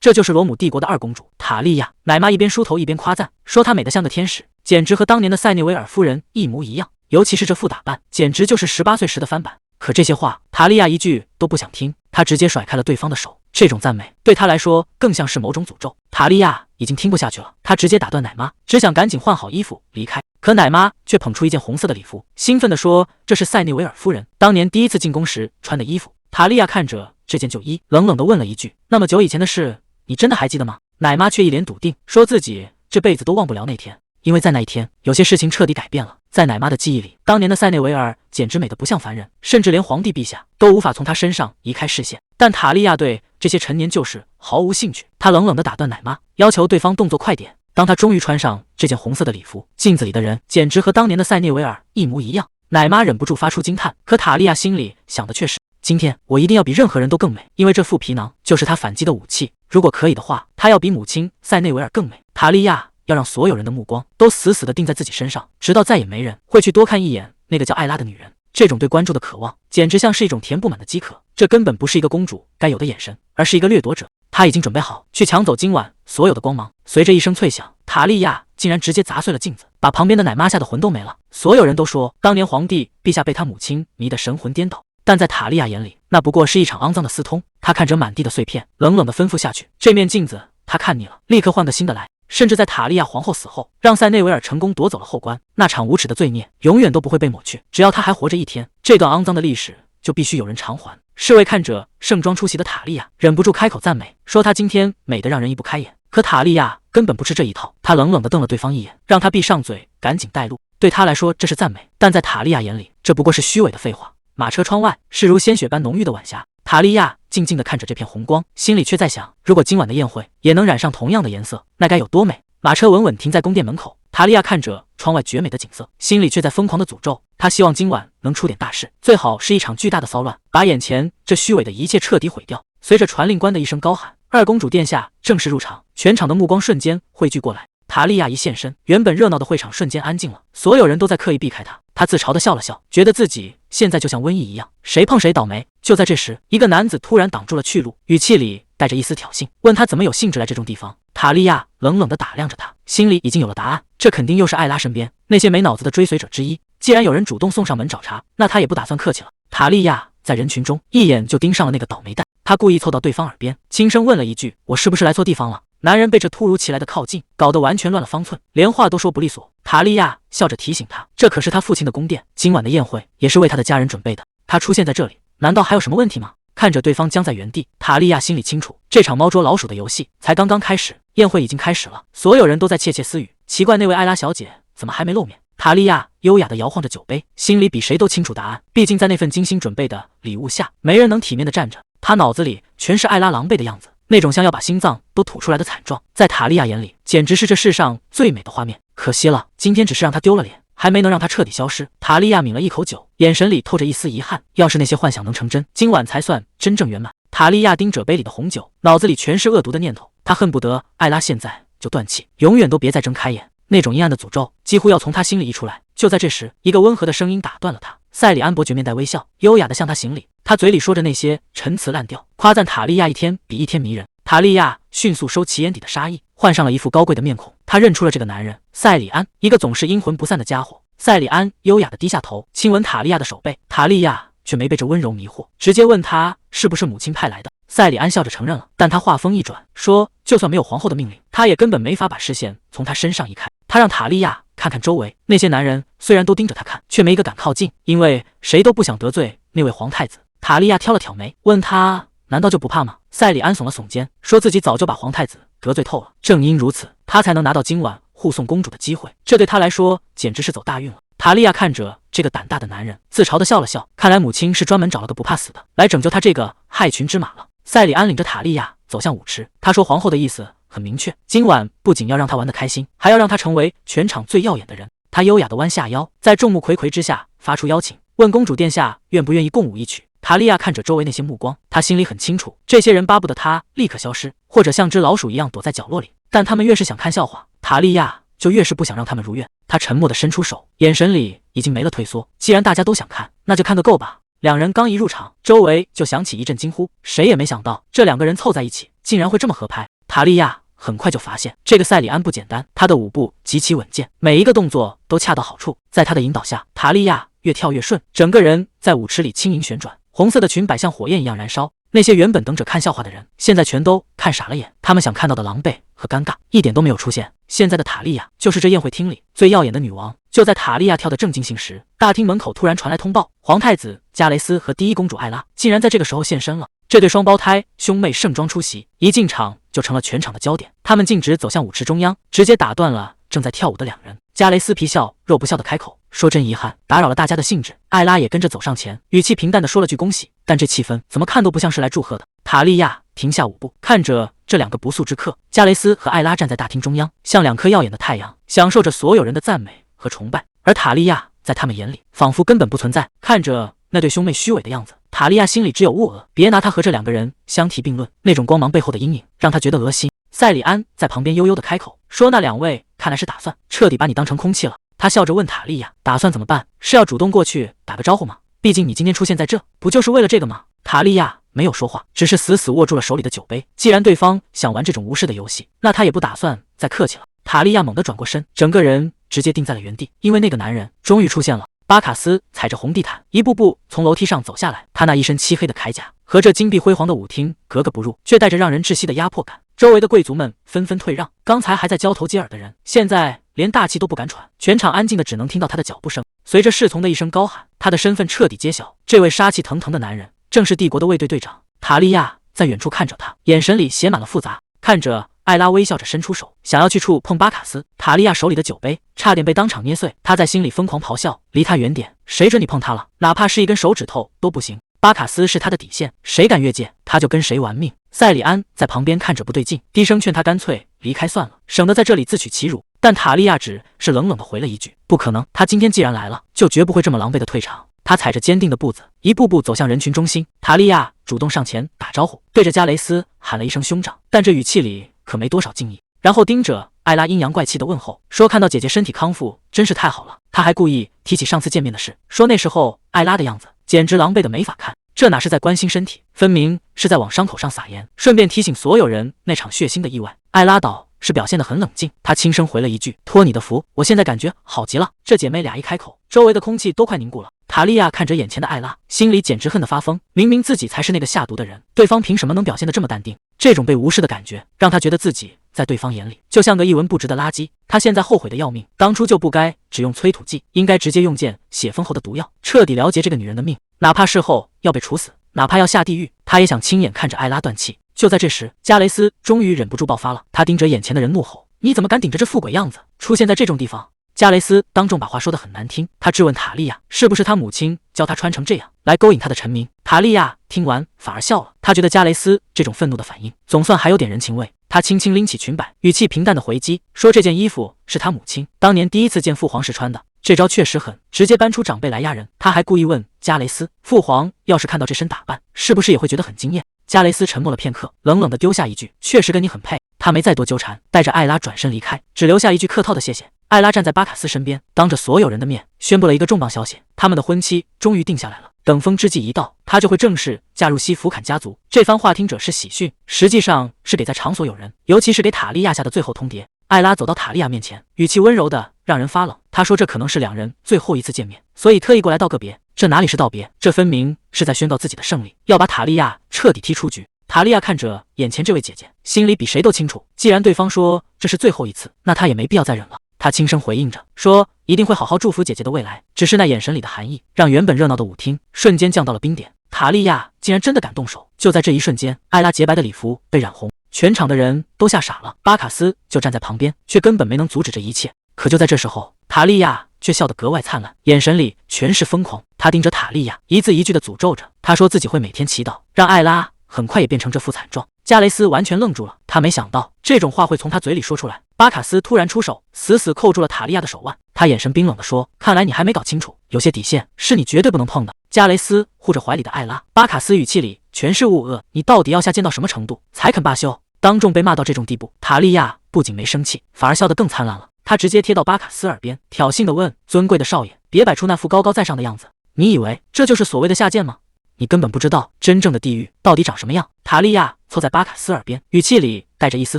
这就是罗姆帝国的二公主塔利亚。奶妈一边梳头一边夸赞，说她美得像个天使，简直和当年的塞涅维尔夫人一模一样，尤其是这副打扮，简直就是18岁时的翻版。可这些话，塔利亚一句都不想听，她直接甩开了对方的手。这种赞美对她来说更像是某种诅咒。塔利亚已经听不下去了，她直接打断奶妈，只想赶紧换好衣服离开。可奶妈却捧出一件红色的礼服，兴奋地说：“这是塞涅维尔夫人当年第一次进宫时穿的衣服。”塔利亚看着这件旧衣，冷冷地问了一句：“那么久以前的事，你真的还记得吗？”奶妈却一脸笃定，说自己这辈子都忘不了那天，因为在那一天，有些事情彻底改变了。在奶妈的记忆里，当年的塞内维尔简直美得不像凡人，甚至连皇帝陛下都无法从她身上移开视线。但塔利亚对这些陈年旧事毫无兴趣，她冷冷地打断奶妈，要求对方动作快点。当她终于穿上这件红色的礼服，镜子里的人简直和当年的塞涅维尔一模一样。奶妈忍不住发出惊叹，可塔利亚心里想的却是：今天我一定要比任何人都更美，因为这副皮囊就是她反击的武器。如果可以的话，她要比母亲塞内维尔更美。塔利亚要让所有人的目光都死死地定在自己身上，直到再也没人会去多看一眼那个叫艾拉的女人。这种对关注的渴望，简直像是一种填不满的饥渴。这根本不是一个公主该有的眼神，而是一个掠夺者。她已经准备好去抢走今晚所有的光芒。随着一声脆响，塔利亚竟然直接砸碎了镜子，把旁边的奶妈吓得魂都没了。所有人都说，当年皇帝陛下被他母亲迷得神魂颠倒，但在塔利亚眼里，那不过是一场肮脏的私通。他看着满地的碎片，冷冷地吩咐下去：这面镜子他看腻了，立刻换个新的来。甚至在塔利亚皇后死后，让塞内维尔成功夺走了后冠，那场无耻的罪孽永远都不会被抹去。只要他还活着一天，这段肮脏的历史就必须有人偿还。侍卫看着盛装出席的塔利亚，忍不住开口赞美，说她今天美得让人移不开眼。可塔利亚根本不吃这一套，他冷冷地瞪了对方一眼，让他闭上嘴，赶紧带路。对他来说这是赞美，但在塔利亚眼里，这不过是虚伪的废话。马车窗外是如鲜血般浓郁的晚霞，塔利亚静静地看着这片红光，心里却在想，如果今晚的宴会也能染上同样的颜色，那该有多美。马车稳稳停在宫殿门口，塔利亚看着窗外绝美的景色，心里却在疯狂的诅咒。他希望今晚能出点大事，最好是一场巨大的骚乱，把眼前这虚伪的一切彻底毁掉。随着传令官的一声高喊，二公主殿下正式入场，全场的目光瞬间汇聚过来。塔利亚一现身，原本热闹的会场瞬间安静了，所有人都在刻意避开他。他自嘲地笑了笑，觉得自己现在就像瘟疫一样，谁碰谁倒霉。就在这时，一个男子突然挡住了去路，语气里带着一丝挑衅，问他怎么有兴致来这种地方。塔利亚冷冷地打量着他，心里已经有了答案，这肯定又是艾拉身边那些没脑子的追随者之一。既然有人主动送上门找茬，那他也不打算客气了。塔利亚在人群中一眼就盯上了那个倒霉蛋，他故意凑到对方耳边，轻声问了一句：我是不是来错地方了？男人被这突如其来的靠近搞得完全乱了方寸，连话都说不利索。塔利亚笑着提醒他，这可是他父亲的宫殿，今晚的宴会也是为他的家人准备的，他出现在这里，难道还有什么问题吗？看着对方僵在原地，塔利亚心里清楚，这场猫捉老鼠的游戏才刚刚开始，宴会已经开始了。所有人都在窃窃私语，奇怪那位艾拉小姐怎么还没露面。塔利亚优雅地摇晃着酒杯，心里比谁都清楚答案，毕竟在那份精心准备的礼物下，没人能体面地站着。他脑子里全是艾拉狼狈的样子，那种像要把心脏都吐出来的惨状，在塔利亚眼里简直是这世上最美的画面。可惜了，今天只是让他丢了脸，还没能让他彻底消失。塔利亚抿了一口酒，眼神里透着一丝遗憾，要是那些幻想能成真，今晚才算真正圆满。塔利亚盯着杯里的红酒，脑子里全是恶毒的念头，他恨不得艾拉现在就断气，永远都别再睁开眼。那种阴暗的诅咒几乎要从他心里溢出来。就在这时，一个温和的声音打断了他。塞里安伯爵面带微笑，优雅地向他行礼，他嘴里说着那些陈词滥调，夸赞塔利亚一天比一天迷人。塔利亚迅速收起眼底的杀意，换上了一副高贵的面孔。他认出了这个男人，塞里安，一个总是阴魂不散的家伙。塞里安优雅地低下头，亲吻塔利亚的手背。塔利亚却没被这温柔迷惑，直接问他是不是母亲派来的。塞里安笑着承认了，但他话锋一转，说就算没有皇后的命令，他也根本没法把视线从他身上移开。他让塔利亚看看周围，那些男人虽然都盯着他看，却没一个敢靠近，因为谁都不想得罪那位皇太子。塔利亚挑了挑眉，问他难道就不怕吗？塞里安耸了耸肩，说自己早就把皇太子得罪透了，正因如此，他才能拿到今晚护送公主的机会，这对他来说简直是走大运了。塔利亚看着这个胆大的男人，自嘲地笑了笑，看来母亲是专门找了个不怕死的来拯救他这个害群之马了。塞里安领着塔利亚走向舞池，他说皇后的意思很明确，今晚不仅要让他玩得开心，还要让他成为全场最耀眼的人。他优雅地弯下腰，在众目睽睽之下发出邀请，问公主殿下愿不愿意共舞一曲。塔利亚看着周围那些目光，他心里很清楚，这些人巴不得他立刻消失，或者像只老鼠一样躲在角落里，但他们越是想看笑话，塔利亚就越是不想让他们如愿。他沉默地伸出手，眼神里已经没了退缩，既然大家都想看，那就看个够吧。两人刚一入场，周围就响起一阵惊呼，谁也没想到这两个人凑在一起竟然会这么合拍。塔利亚很快就发现这个塞里安不简单，他的舞步极其稳健，每一个动作都恰到好处。在他的引导下，塔利亚越跳越顺，整个人在舞池里轻盈旋转，红色的裙摆像火焰一样燃烧。那些原本等着看笑话的人，现在全都看傻了眼，他们想看到的狼狈和尴尬一点都没有出现。现在的塔利亚就是这宴会厅里最耀眼的女王。就在塔利亚跳得正尽兴时，大厅门口突然传来通报，皇太子加雷斯和第一公主艾拉竟然在这个时候现身了。这对双胞胎兄妹盛装出席，一进场就成了全场的焦点。他们径直走向舞池中央，直接打断了正在跳舞的两人。加雷斯皮笑肉不笑的开口说：“真遗憾，打扰了大家的兴致。”艾拉也跟着走上前，语气平淡的说了句恭喜，但这气氛怎么看都不像是来祝贺的。塔利亚停下舞步，看着这两个不速之客。加雷斯和艾拉站在大厅中央，像两颗耀眼的太阳，享受着所有人的赞美和崇拜，而塔利亚在他们眼里仿佛根本不存在。看着那对兄妹虚伪的样子，塔利亚心里只有恶。别拿他和这两个人相提并论，那种光芒背后的阴影让他觉得恶心。塞里安在旁边悠悠的开口说：“那两位看来是打算彻底把你当成空气了。”他笑着问塔利亚：“打算怎么办？是要主动过去打个招呼吗？毕竟你今天出现在这，不就是为了这个吗？”塔利亚没有说话，只是死死握住了手里的酒杯。既然对方想玩这种无视的游戏，那他也不打算再客气了。塔利亚猛地转过身，整个人直接定在了原地，因为那个男人终于出现了。巴卡斯踩着红地毯，一步步从楼梯上走下来，他那一身漆黑的铠甲和这金碧辉煌的舞厅格格不入，却带着让人窒息的压迫感。周围的贵族们纷纷退让，刚才还在交头接耳的人，现在连大气都不敢喘。全场安静的只能听到他的脚步声。随着侍从的一声高喊，他的身份彻底揭晓。这位杀气腾腾的男人正是帝国的卫队队长。塔利亚在远处看着他，眼神里写满了复杂。看着艾拉微笑着伸出手，想要去触碰巴卡斯，塔利亚手里的酒杯差点被当场捏碎。他在心里疯狂咆哮：“离他远点！谁准你碰他了？哪怕是一根手指头都不行！巴卡斯是他的底线，谁敢越界，他就跟谁玩命。”塞里安在旁边看着不对劲，低声劝他干脆离开算了，省得在这里自取其辱。但塔利亚只是冷冷地回了一句：“不可能，他今天既然来了，就绝不会这么狼狈的退场。”他踩着坚定的步子，一步步走向人群中心。塔利亚主动上前打招呼，对着加雷斯喊了一声兄长，但这语气里可没多少敬意。然后盯着艾拉阴阳怪气的问候，说：“看到姐姐身体康复，真是太好了。”他还故意提起上次见面的事，说那时候艾拉的样子简直狼狈的没法看，这哪是在关心身体，分明是在往伤口上撒盐，顺便提醒所有人那场血腥的意外。艾拉倒是表现得很冷静，她轻声回了一句：“托你的福，我现在感觉好极了。”这姐妹俩一开口，周围的空气都快凝固了。塔利亚看着眼前的艾拉，心里简直恨得发疯。明明自己才是那个下毒的人，对方凭什么能表现得这么淡定？这种被无视的感觉，让他觉得自己在对方眼里就像个一文不值的垃圾。他现在后悔的要命，当初就不该只用催吐剂，应该直接用剑血封后的毒药，彻底了结这个女人的命。哪怕事后要被处死，哪怕要下地狱，他也想亲眼看着艾拉断气。就在这时，加雷斯终于忍不住爆发了，他盯着眼前的人怒吼：“你怎么敢顶着这富贵样子出现在这种地方？”加雷斯当众把话说得很难听，他质问塔利亚是不是他母亲教他穿成这样来勾引他的臣民。塔利亚听完反而笑了，他觉得加雷斯这种愤怒的反应总算还有点人情味。他轻轻拎起裙摆，语气平淡的回击说：“这件衣服是他母亲当年第一次见父皇时穿的。”这招确实狠，直接搬出长辈来压人。他还故意问加雷斯：“父皇要是看到这身打扮，是不是也会觉得很惊艳？”加雷斯沉默了片刻，冷冷地丢下一句：“确实跟你很配。”他没再多纠缠，带着艾拉转身离开，只留下一句客套的谢谢。艾拉站在巴卡斯身边，当着所有人的面宣布了一个重磅消息：他们的婚期终于定下来了。等风之际一到，他就会正式嫁入西弗坎家族。这番话听着是喜讯，实际上是给在场所有人，尤其是给塔利亚下的最后通牒。艾拉走到塔利亚面前，语气温柔的让人发冷。他说这可能是两人最后一次见面，所以特意过来道个别。这哪里是道别，这分明是在宣告自己的胜利，要把塔利亚彻底踢出局。塔利亚看着眼前这位姐姐，心里比谁都清楚，既然对方说这是最后一次，那他也没必要再忍了。他轻声回应着，说一定会好好祝福姐姐的未来。只是那眼神里的寒意，让原本热闹的舞厅瞬间降到了冰点。塔利亚竟然真的敢动手！就在这一瞬间，艾拉洁白的礼服被染红，全场的人都吓傻了。巴卡斯就站在旁边，却根本没能阻止这一切。可就在这时候，塔利亚却笑得格外灿烂，眼神里全是疯狂。他盯着塔利亚，一字一句地诅咒着。他说自己会每天祈祷，让艾拉很快也变成这副惨状。加雷斯完全愣住了，他没想到这种话会从他嘴里说出来。巴卡斯突然出手，死死扣住了塔利亚的手腕，他眼神冰冷地说：“看来你还没搞清楚，有些底线是你绝对不能碰的。”加雷斯护着怀里的艾拉，巴卡斯语气里全是恶恶：“你到底要下贱到什么程度才肯罢休？”当众被骂到这种地步，塔利亚不仅没生气，反而笑得更灿烂了。他直接贴到巴卡斯耳边，挑衅地问：“尊贵的少爷，别摆出那副高高在上的样子，你以为这就是所谓的下贱吗？你根本不知道真正的地狱到底长什么样。塔利亚凑在巴卡斯耳边，语气里带着一丝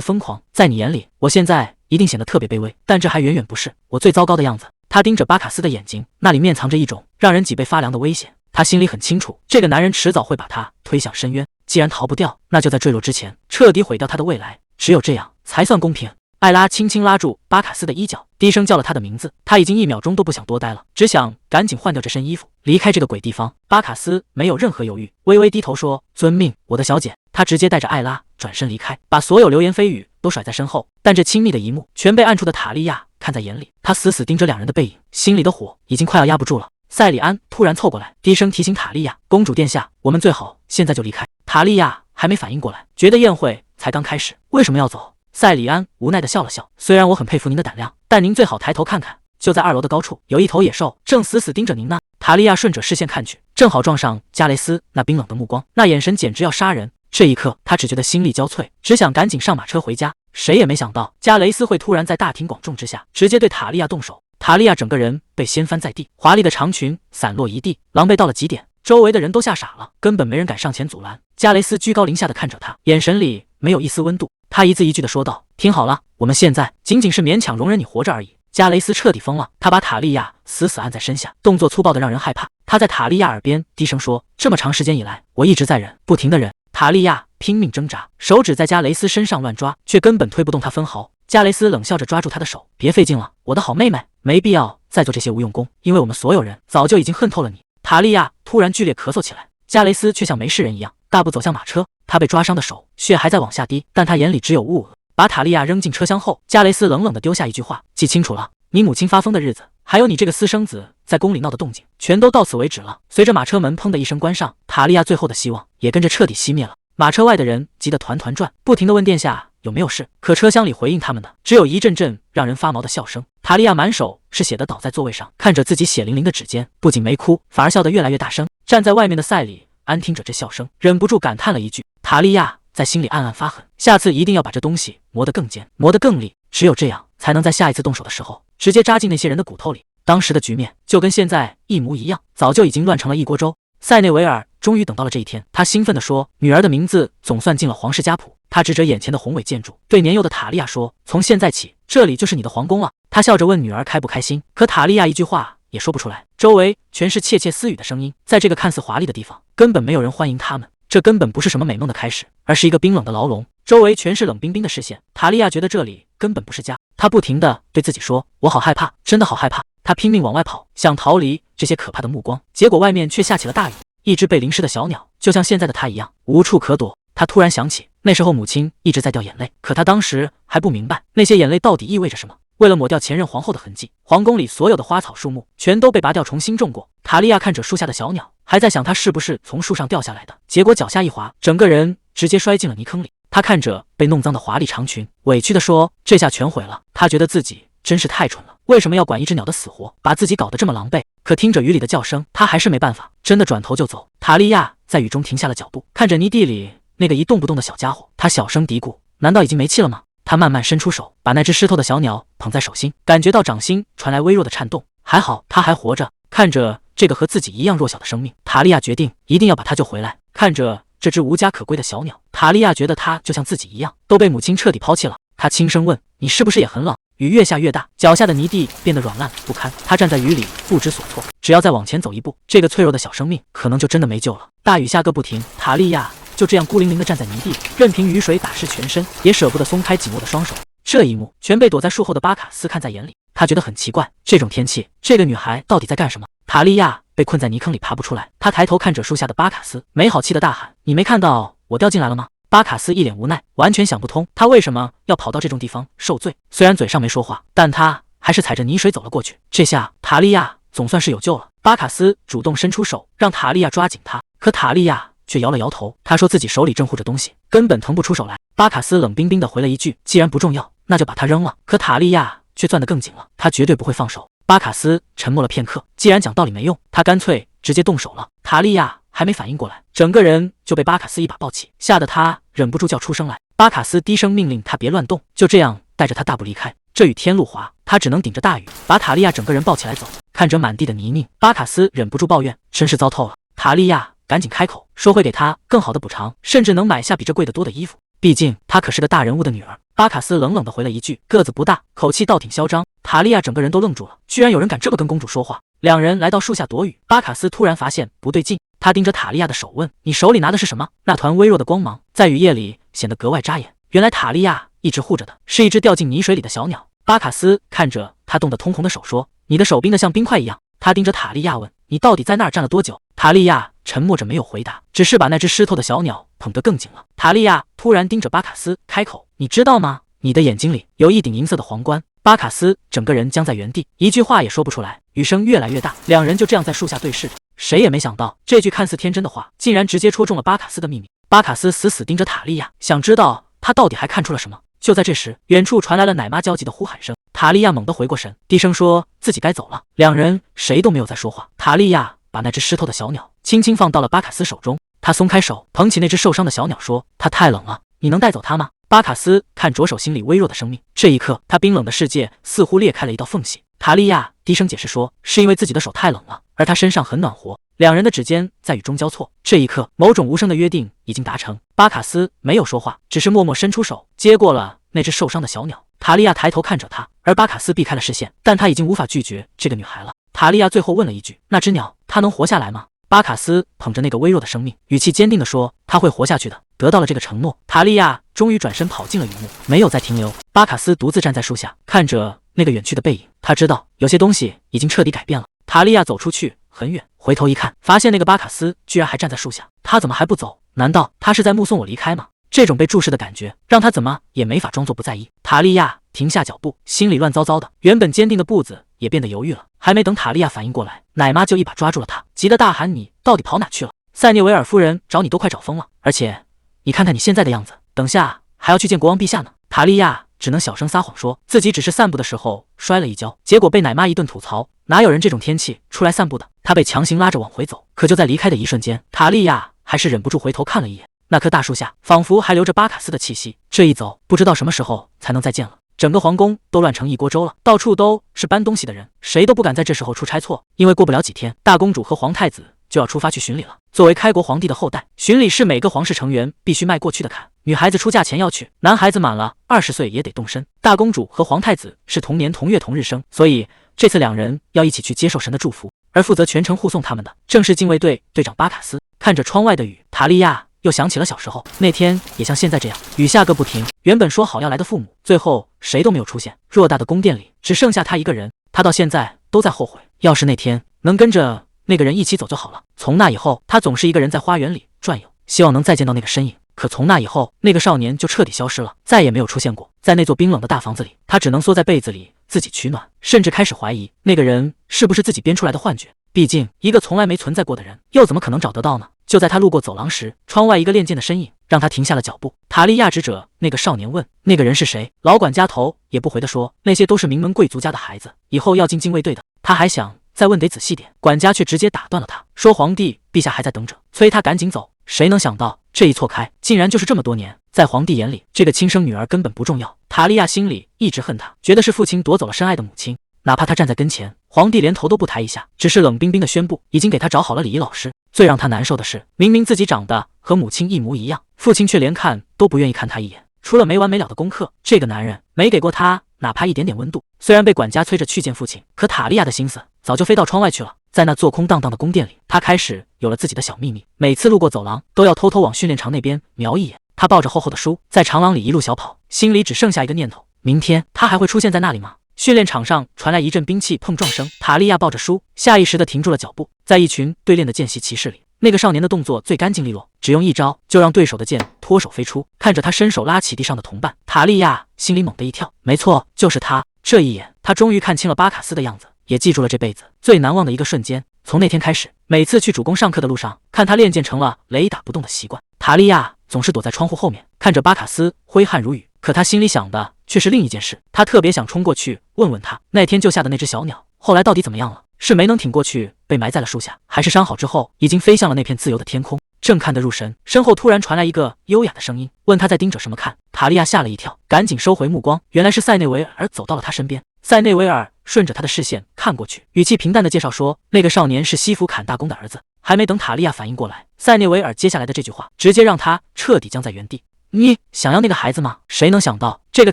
疯狂。在你眼里，我现在一定显得特别卑微，但这还远远不是我最糟糕的样子。他盯着巴卡斯的眼睛，那里面藏着一种让人脊背发凉的危险。他心里很清楚，这个男人迟早会把他推向深渊。既然逃不掉，那就在坠落之前彻底毁掉他的未来。只有这样才算公平。艾拉轻轻拉住巴卡斯的衣角，低声叫了他的名字。他已经1秒钟都不想多待了，只想赶紧换掉这身衣服，离开这个鬼地方。巴卡斯没有任何犹豫，微微低头说：“遵命，我的小姐。”他直接带着艾拉转身离开，把所有流言蜚语都甩在身后。但这亲密的一幕全被暗处的塔利亚看在眼里，他死死盯着两人的背影，心里的火已经快要压不住了。塞里安突然凑过来，低声提醒塔利亚：“公主殿下，我们最好现在就离开。”塔利亚还没反应过来，觉得宴会才刚开始，为什么要走？塞里安无奈地笑了笑，虽然我很佩服您的胆量，但您最好抬头看看，就在2楼的高处，有一头野兽正死死盯着您呢。塔利亚顺着视线看去，正好撞上加雷斯那冰冷的目光，那眼神简直要杀人。这一刻，他只觉得心力交瘁，只想赶紧上马车回家。谁也没想到，加雷斯会突然在大庭广众之下，直接对塔利亚动手。塔利亚整个人被掀翻在地，华丽的长裙散落一地，狼狈到了极点。周围的人都吓傻了，根本没人敢上前阻拦。加雷斯居高临下的看着他，眼神里没有一丝温度。他一字一句的说道：“听好了，我们现在仅仅是勉强容忍你活着而已。”加雷斯彻底疯了，他把塔利亚死死按在身下，动作粗暴的让人害怕。他在塔利亚耳边低声说：“这么长时间以来，我一直在忍，不停的忍。”塔利亚拼命挣扎，手指在加雷斯身上乱抓，却根本推不动他分毫。加雷斯冷笑着抓住他的手：“别费劲了，我的好妹妹，没必要再做这些无用功，因为我们所有人早就已经恨透了你。”塔利亚突然剧烈咳嗽起来，加雷斯却像没事人一样，大步走向马车。他被抓伤的手血还在往下滴，但他眼里只有恶。把塔利亚扔进车厢后，加雷斯冷冷地丢下一句话：“记清楚了，你母亲发疯的日子，还有你这个私生子在宫里闹的动静，全都到此为止了。”随着马车门砰的一声关上，塔利亚最后的希望也跟着彻底熄灭了。马车外的人急得团团转，不停地问殿下有没有事，可车厢里回应他们的只有一阵阵让人发毛的笑声。塔利亚满手是血的倒在座位上，看着自己血淋淋的指尖，不仅没哭，反而笑得越来越大声。站在外面的塞里安听着这笑声，忍不住感叹了一句：“塔利亚。”在心里暗暗发狠，下次一定要把这东西磨得更尖，磨得更利，只有这样才能在下一次动手的时候直接扎进那些人的骨头里。当时的局面就跟现在一模一样，早就已经乱成了一锅粥。塞内维尔终于等到了这一天，他兴奋地说：“女儿的名字总算进了皇室家谱。”他指着眼前的宏伟建筑，对年幼的塔利亚说：“从现在起，这里就是你的皇宫了。”他笑着问女儿开不开心，可塔利亚一句话也说不出来。周围全是窃窃私语的声音，在这个看似华丽的地方，根本没有人欢迎他们。这根本不是什么美梦的开始，而是一个冰冷的牢笼，周围全是冷冰冰的视线。塔利亚觉得这里根本不是家，她不停地对自己说：“我好害怕，真的好害怕。”她拼命往外跑，想逃离这些可怕的目光，结果外面却下起了大雨。一只被淋湿的小鸟，就像现在的她一样，无处可躲。她突然想起，那时候母亲一直在掉眼泪，可她当时还不明白那些眼泪到底意味着什么。为了抹掉前任皇后的痕迹，皇宫里所有的花草树木全都被拔掉，重新种过。塔利亚看着树下的小鸟，还在想它是不是从树上掉下来的，结果脚下一滑，整个人直接摔进了泥坑里。他看着被弄脏的华丽长裙，委屈地说：“这下全毁了。”他觉得自己真是太蠢了，为什么要管一只鸟的死活，把自己搞得这么狼狈？可听着雨里的叫声，他还是没办法，真的转头就走。塔利亚在雨中停下了脚步，看着泥地里那个一动不动的小家伙，他小声嘀咕：“难道已经没气了吗？”他慢慢伸出手，把那只湿透的小鸟捧在手心，感觉到掌心传来微弱的颤动。还好他还活着。看着这个和自己一样弱小的生命，塔利亚决定一定要把他救回来。看着这只无家可归的小鸟，塔利亚觉得他就像自己一样，都被母亲彻底抛弃了。他轻声问：“你是不是也很冷？”雨越下越大，脚下的泥地变得软烂不堪。他站在雨里不知所措，只要再往前走一步，这个脆弱的小生命可能就真的没救了。大雨下个不停，塔利亚就这样孤零零地站在泥地，任凭雨水打湿全身，也舍不得松开紧握的双手。这一幕全被躲在树后的巴卡斯看在眼里，他觉得很奇怪，这种天气，这个女孩到底在干什么？塔利亚被困在泥坑里爬不出来，他抬头看着树下的巴卡斯，没好气的大喊：“你没看到我掉进来了吗？”巴卡斯一脸无奈，完全想不通他为什么要跑到这种地方受罪。虽然嘴上没说话，但他还是踩着泥水走了过去。这下塔利亚总算是有救了。巴卡斯主动伸出手让塔利亚抓紧他，可塔利亚却摇了摇头，他说自己手里正护着东西，根本腾不出手来。巴卡斯冷冰冰地回了一句：“既然不重要，那就把它扔了。”可塔利亚却攥得更紧了，他绝对不会放手。巴卡斯沉默了片刻，既然讲道理没用，他干脆直接动手了。塔利亚还没反应过来，整个人就被巴卡斯一把抱起，吓得他忍不住叫出声来。巴卡斯低声命令他别乱动，就这样带着他大步离开。这雨天路滑，他只能顶着大雨把塔利亚整个人抱起来走。看着满地的泥泞，巴卡斯忍不住抱怨：“真是糟透了。”塔利亚赶紧开口说会给他更好的补偿，甚至能买下比这贵得多的衣服。毕竟她可是个大人物的女儿。巴卡斯冷冷地回了一句，个子不大，口气倒挺嚣张。塔利亚整个人都愣住了，居然有人敢这么跟公主说话。两人来到树下躲雨，巴卡斯突然发现不对劲，他盯着塔利亚的手问：“你手里拿的是什么？”那团微弱的光芒在雨夜里显得格外扎眼。原来塔利亚一直护着的是一只掉进泥水里的小鸟。巴卡斯看着他冻得通红的手说：“你的手冰得像冰块一样。”他盯着塔利亚问：“你到底在那儿站了多久？”塔利亚沉默着没有回答，只是把那只湿透的小鸟捧得更紧了。塔利亚突然盯着巴卡斯开口：“你知道吗？你的眼睛里有一顶银色的皇冠。”巴卡斯整个人僵在原地，一句话也说不出来。雨声越来越大，两人就这样在树下对视着。谁也没想到，这句看似天真的话，竟然直接戳中了巴卡斯的秘密。巴卡斯死死盯着塔利亚，想知道他到底还看出了什么。就在这时，远处传来了奶妈焦急的呼喊声。塔利亚猛地回过神，低声说自己该走了。两人谁都没有再说话。塔利亚把那只湿透的小鸟轻轻放到了巴卡斯手中，他松开手，捧起那只受伤的小鸟，说：“它太冷了，你能带走它吗？”巴卡斯看着手心里微弱的生命，这一刻，他冰冷的世界似乎裂开了一道缝隙。塔利亚低声解释说，是因为自己的手太冷了，而他身上很暖和。两人的指尖在雨中交错，这一刻，某种无声的约定已经达成。巴卡斯没有说话，只是默默伸出手接过了那只受伤的小鸟。塔利亚抬头看着他，而巴卡斯避开了视线，但他已经无法拒绝这个女孩了。塔利亚最后问了一句：“那只鸟，它能活下来吗？”巴卡斯捧着那个微弱的生命，语气坚定地说：“他会活下去的。”得到了这个承诺，塔利亚终于转身跑进了雨幕，没有再停留。巴卡斯独自站在树下，看着那个远去的背影，他知道有些东西已经彻底改变了。塔利亚走出去很远，回头一看，发现那个巴卡斯居然还站在树下，他怎么还不走？难道他是在目送我离开吗？这种被注视的感觉让他怎么也没法装作不在意。塔利亚停下脚步，心里乱糟糟的，原本坚定的步子也变得犹豫了。还没等塔利亚反应过来，奶妈就一把抓住了他，急得大喊：“你到底跑哪去了？塞涅维尔夫人找你都快找疯了，而且你看看你现在的样子，等下还要去见国王陛下呢。”塔利亚只能小声撒谎说自己只是散步的时候摔了一跤，结果被奶妈一顿吐槽，哪有人这种天气出来散步的？他被强行拉着往回走，可就在离开的一瞬间，塔利亚还是忍不住回头看了一眼。那棵大树下仿佛还留着巴卡斯的气息，这一走不知道什么时候才能再见了。整个皇宫都乱成一锅粥了，到处都是搬东西的人，谁都不敢在这时候出差错，因为过不了几天，大公主和皇太子就要出发去巡礼了。作为开国皇帝的后代，巡礼是每个皇室成员必须迈过去的坎。女孩子出嫁前要去，男孩子满了20岁也得动身。大公主和皇太子是同年同月同日生，所以这次两人要一起去接受神的祝福。而负责全程护送他们的，正是禁卫队队长巴卡斯。看着窗外的雨，塔利亚又想起了小时候，那天也像现在这样，雨下个不停。原本说好要来的父母，最后谁都没有出现。偌大的宫殿里只剩下他一个人，他到现在都在后悔，要是那天能跟着那个人一起走就好了。从那以后，他总是一个人在花园里转悠，希望能再见到那个身影。可从那以后，那个少年就彻底消失了，再也没有出现过。在那座冰冷的大房子里，他只能缩在被子里自己取暖，甚至开始怀疑那个人是不是自己编出来的幻觉。毕竟一个从来没存在过的人，又怎么可能找得到呢？就在他路过走廊时，窗外一个练剑的身影让他停下了脚步。塔利亚指着那个少年问：“那个人是谁？”老管家头也不回地说：“那些都是名门贵族家的孩子，以后要进禁卫队的。”他还想再问得仔细点，管家却直接打断了他，说：“皇帝陛下还在等着，催他赶紧走。”谁能想到这一错开，竟然就是这么多年。在皇帝眼里，这个亲生女儿根本不重要。塔利亚心里一直恨他，觉得是父亲夺走了深爱的母亲。哪怕他站在跟前，皇帝连头都不抬一下，只是冷冰冰的宣布已经给他找好了礼仪老师。最让他难受的是，明明自己长得和母亲一模一样，父亲却连看都不愿意看他一眼。除了没完没了的功课，这个男人没给过他哪怕一点点温度。虽然被管家催着去见父亲，可塔利亚的心思早就飞到窗外去了。在那座空荡荡的宫殿里，他开始有了自己的小秘密。每次路过走廊，都要偷偷往训练场那边瞄一眼。他抱着厚厚的书，在长廊里一路小跑，心里只剩下一个念头：明天他还会出现在那里吗？训练场上传来一阵兵器碰撞声，塔利亚抱着书，下意识地停住了脚步。在一群对练的见习骑士里，那个少年的动作最干净利落，只用一招就让对手的剑脱手飞出。看着他伸手拉起地上的同伴，塔利亚心里猛地一跳，没错，就是他。这一眼，他终于看清了巴卡斯的样子，也记住了这辈子最难忘的一个瞬间。从那天开始，每次去主公上课的路上，看他练剑成了雷打不动的习惯。塔利亚总是躲在窗户后面，看着巴卡斯挥汗如雨，可他心里想的却是另一件事。他特别想冲过去问问他，那天救下的那只小鸟后来到底怎么样了？是没能挺过去被埋在了树下，还是伤好之后已经飞向了那片自由的天空？正看得入神，身后突然传来一个优雅的声音，问他在盯着什么看。塔利亚吓了一跳，赶紧收回目光，原来是塞内维尔走到了他身边。塞内维尔顺着他的视线看过去，语气平淡的介绍说，那个少年是西弗坎大公的儿子。还没等塔利亚反应过来，塞涅维尔接下来的这句话直接让他彻底僵在原地。你想要那个孩子吗？谁能想到，这个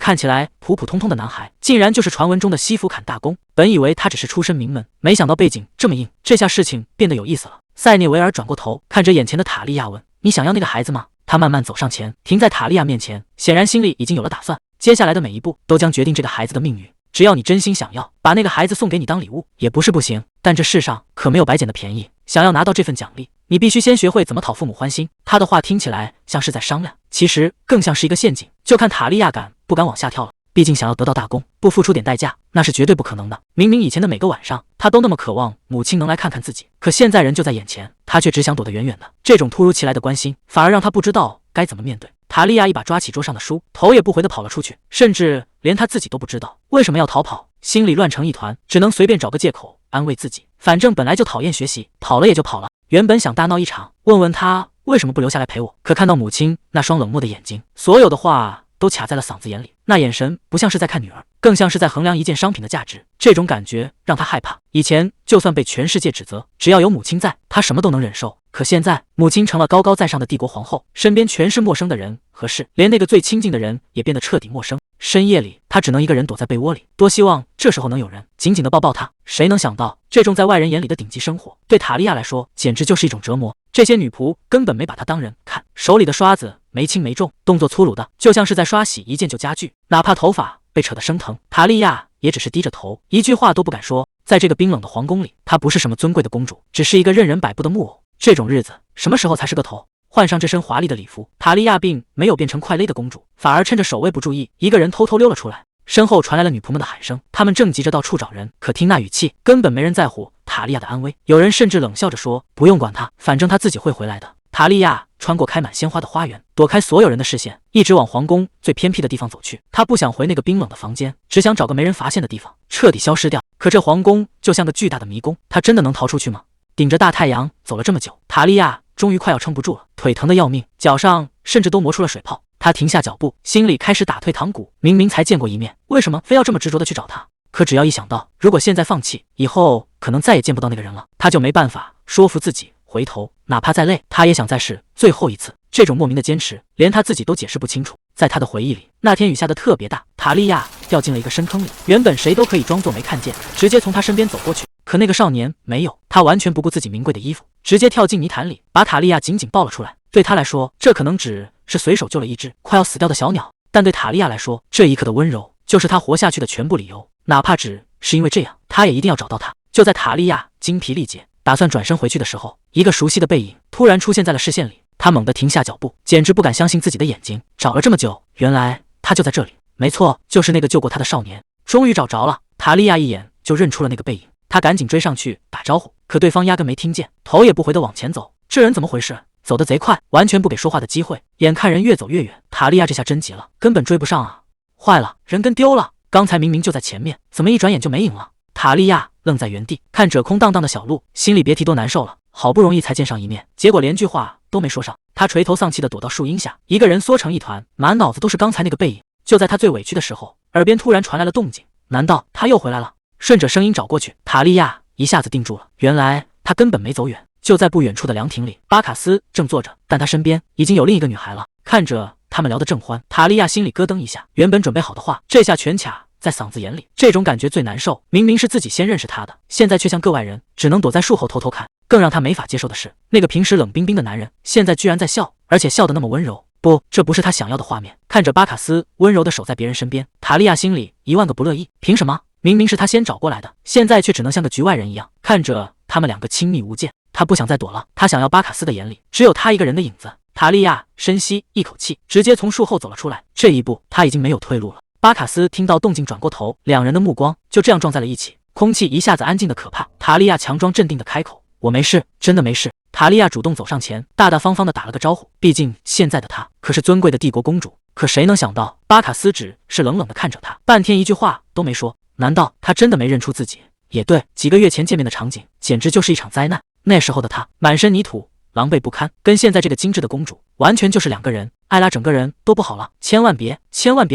看起来普普通通的男孩，竟然就是传闻中的西弗坎大公。本以为他只是出身名门，没想到背景这么硬，这下事情变得有意思了。塞涅维尔转过头，看着眼前的塔利亚问：“你想要那个孩子吗？”他慢慢走上前，停在塔利亚面前，显然心里已经有了打算。接下来的每一步都将决定这个孩子的命运。只要你真心想要把那个孩子送给你当礼物，也不是不行。但这世上可没有白捡的便宜，想要拿到这份奖励，你必须先学会怎么讨父母欢心。他的话听起来像是在商量，其实更像是一个陷阱，就看塔利亚敢不敢往下跳了。毕竟想要得到大功，不付出点代价，那是绝对不可能的。明明以前的每个晚上，他都那么渴望母亲能来看看自己，可现在人就在眼前，他却只想躲得远远的。这种突如其来的关心，反而让他不知道该怎么面对。塔利亚一把抓起桌上的书，头也不回地跑了出去，甚至连他自己都不知道为什么要逃跑，心里乱成一团，只能随便找个借口安慰自己。反正本来就讨厌学习，跑了也就跑了。原本想大闹一场，问问他为什么不留下来陪我，可看到母亲那双冷漠的眼睛，所有的话都卡在了嗓子眼里，那眼神不像是在看女儿，更像是在衡量一件商品的价值。这种感觉让他害怕。以前就算被全世界指责，只要有母亲在，他什么都能忍受。可现在，母亲成了高高在上的帝国皇后，身边全是陌生的人和事，连那个最亲近的人也变得彻底陌生。深夜里，他只能一个人躲在被窝里，多希望这时候能有人紧紧地抱抱他。谁能想到，这种在外人眼里的顶级生活，对塔利亚来说简直就是一种折磨。这些女仆根本没把她当人看，手里的刷子没轻没重，动作粗鲁的，就像是在刷洗一件旧家具。哪怕头发被扯得生疼，塔利亚也只是低着头，一句话都不敢说。在这个冰冷的皇宫里，她不是什么尊贵的公主，只是一个任人摆布的木偶。这种日子什么时候才是个头？换上这身华丽的礼服，塔利亚并没有变成快勒的公主，反而趁着守卫不注意，一个人偷偷溜了出来。身后传来了女仆们的喊声，他们正急着到处找人，可听那语气，根本没人在乎塔利亚的安危。有人甚至冷笑着说：“不用管他，反正他自己会回来的。”塔利亚穿过开满鲜花的花园，躲开所有人的视线，一直往皇宫最偏僻的地方走去。他不想回那个冰冷的房间，只想找个没人发现的地方彻底消失掉。可这皇宫就像个巨大的迷宫，他真的能逃出去吗？顶着大太阳走了这么久，塔利亚终于快要撑不住了，腿疼得要命，脚上甚至都磨出了水泡。他停下脚步，心里开始打退堂鼓。明明才见过一面，为什么非要这么执着地去找他？可只要一想到如果现在放弃，以后可能再也见不到那个人了，他就没办法说服自己回头，哪怕再累，他也想再试最后一次。这种莫名的坚持，连他自己都解释不清楚。在他的回忆里，那天雨下得特别大，塔利亚掉进了一个深坑里，原本谁都可以装作没看见，直接从他身边走过去。可那个少年没有，他完全不顾自己名贵的衣服，直接跳进泥潭里，把塔利亚紧紧抱了出来。对他来说，这可能只是随手救了一只快要死掉的小鸟，但对塔利亚来说，这一刻的温柔就是他活下去的全部理由。哪怕只是因为这样，他也一定要找到他。就在塔利亚精疲力竭，打算转身回去的时候，一个熟悉的背影突然出现在了视线里。他猛地停下脚步，简直不敢相信自己的眼睛。找了这么久，原来他就在这里。没错，就是那个救过他的少年。终于找着了，塔利亚一眼就认出了那个背影。他赶紧追上去打招呼，可对方压根没听见，头也不回地往前走。这人怎么回事？走得贼快，完全不给说话的机会。眼看人越走越远，塔利亚这下真急了，根本追不上啊！坏了，人跟丢了！刚才明明就在前面，怎么一转眼就没影了？塔利亚愣在原地，看着空荡荡的小路，心里别提多难受了。好不容易才见上一面，结果连句话都没说上。他垂头丧气地躲到树荫下，一个人缩成一团，满脑子都是刚才那个背影。就在他最委屈的时候，耳边突然传来了动静，难道他又回来了？顺着声音找过去，塔利亚一下子定住了。原来他根本没走远，就在不远处的凉亭里，巴卡斯正坐着，但他身边已经有另一个女孩了。看着他们聊得正欢，塔利亚心里咯噔一下，原本准备好的话，这下全卡在嗓子眼里。这种感觉最难受，明明是自己先认识他的，现在却像个外人，只能躲在树后偷偷看。更让他没法接受的是，那个平时冷冰冰的男人，现在居然在笑，而且笑得那么温柔。不，这不是他想要的画面。看着巴卡斯温柔地守在别人身边，塔利亚心里10000个不乐意。凭什么？明明是他先找过来的，现在却只能像个局外人一样看着他们两个亲密无间。他不想再躲了，他想要巴卡斯的眼里只有他一个人的影子。塔利亚深吸一口气，直接从树后走了出来。这一步他已经没有退路了。巴卡斯听到动静转过头，两人的目光就这样撞在了一起，空气一下子安静的可怕。塔利亚强装镇定的开口：“我没事，真的没事。”塔利亚主动走上前，大大方方的打了个招呼。毕竟现在的她可是尊贵的帝国公主。可谁能想到，巴卡斯只是冷冷的看着他，半天一句话都没说。难道他真的没认出自己？也对，几个月前见面的场景简直就是一场灾难。那时候的他满身泥土，狼狈不堪，跟现在这个精致的公主完全就是两个人。艾拉整个人都不好了，千万别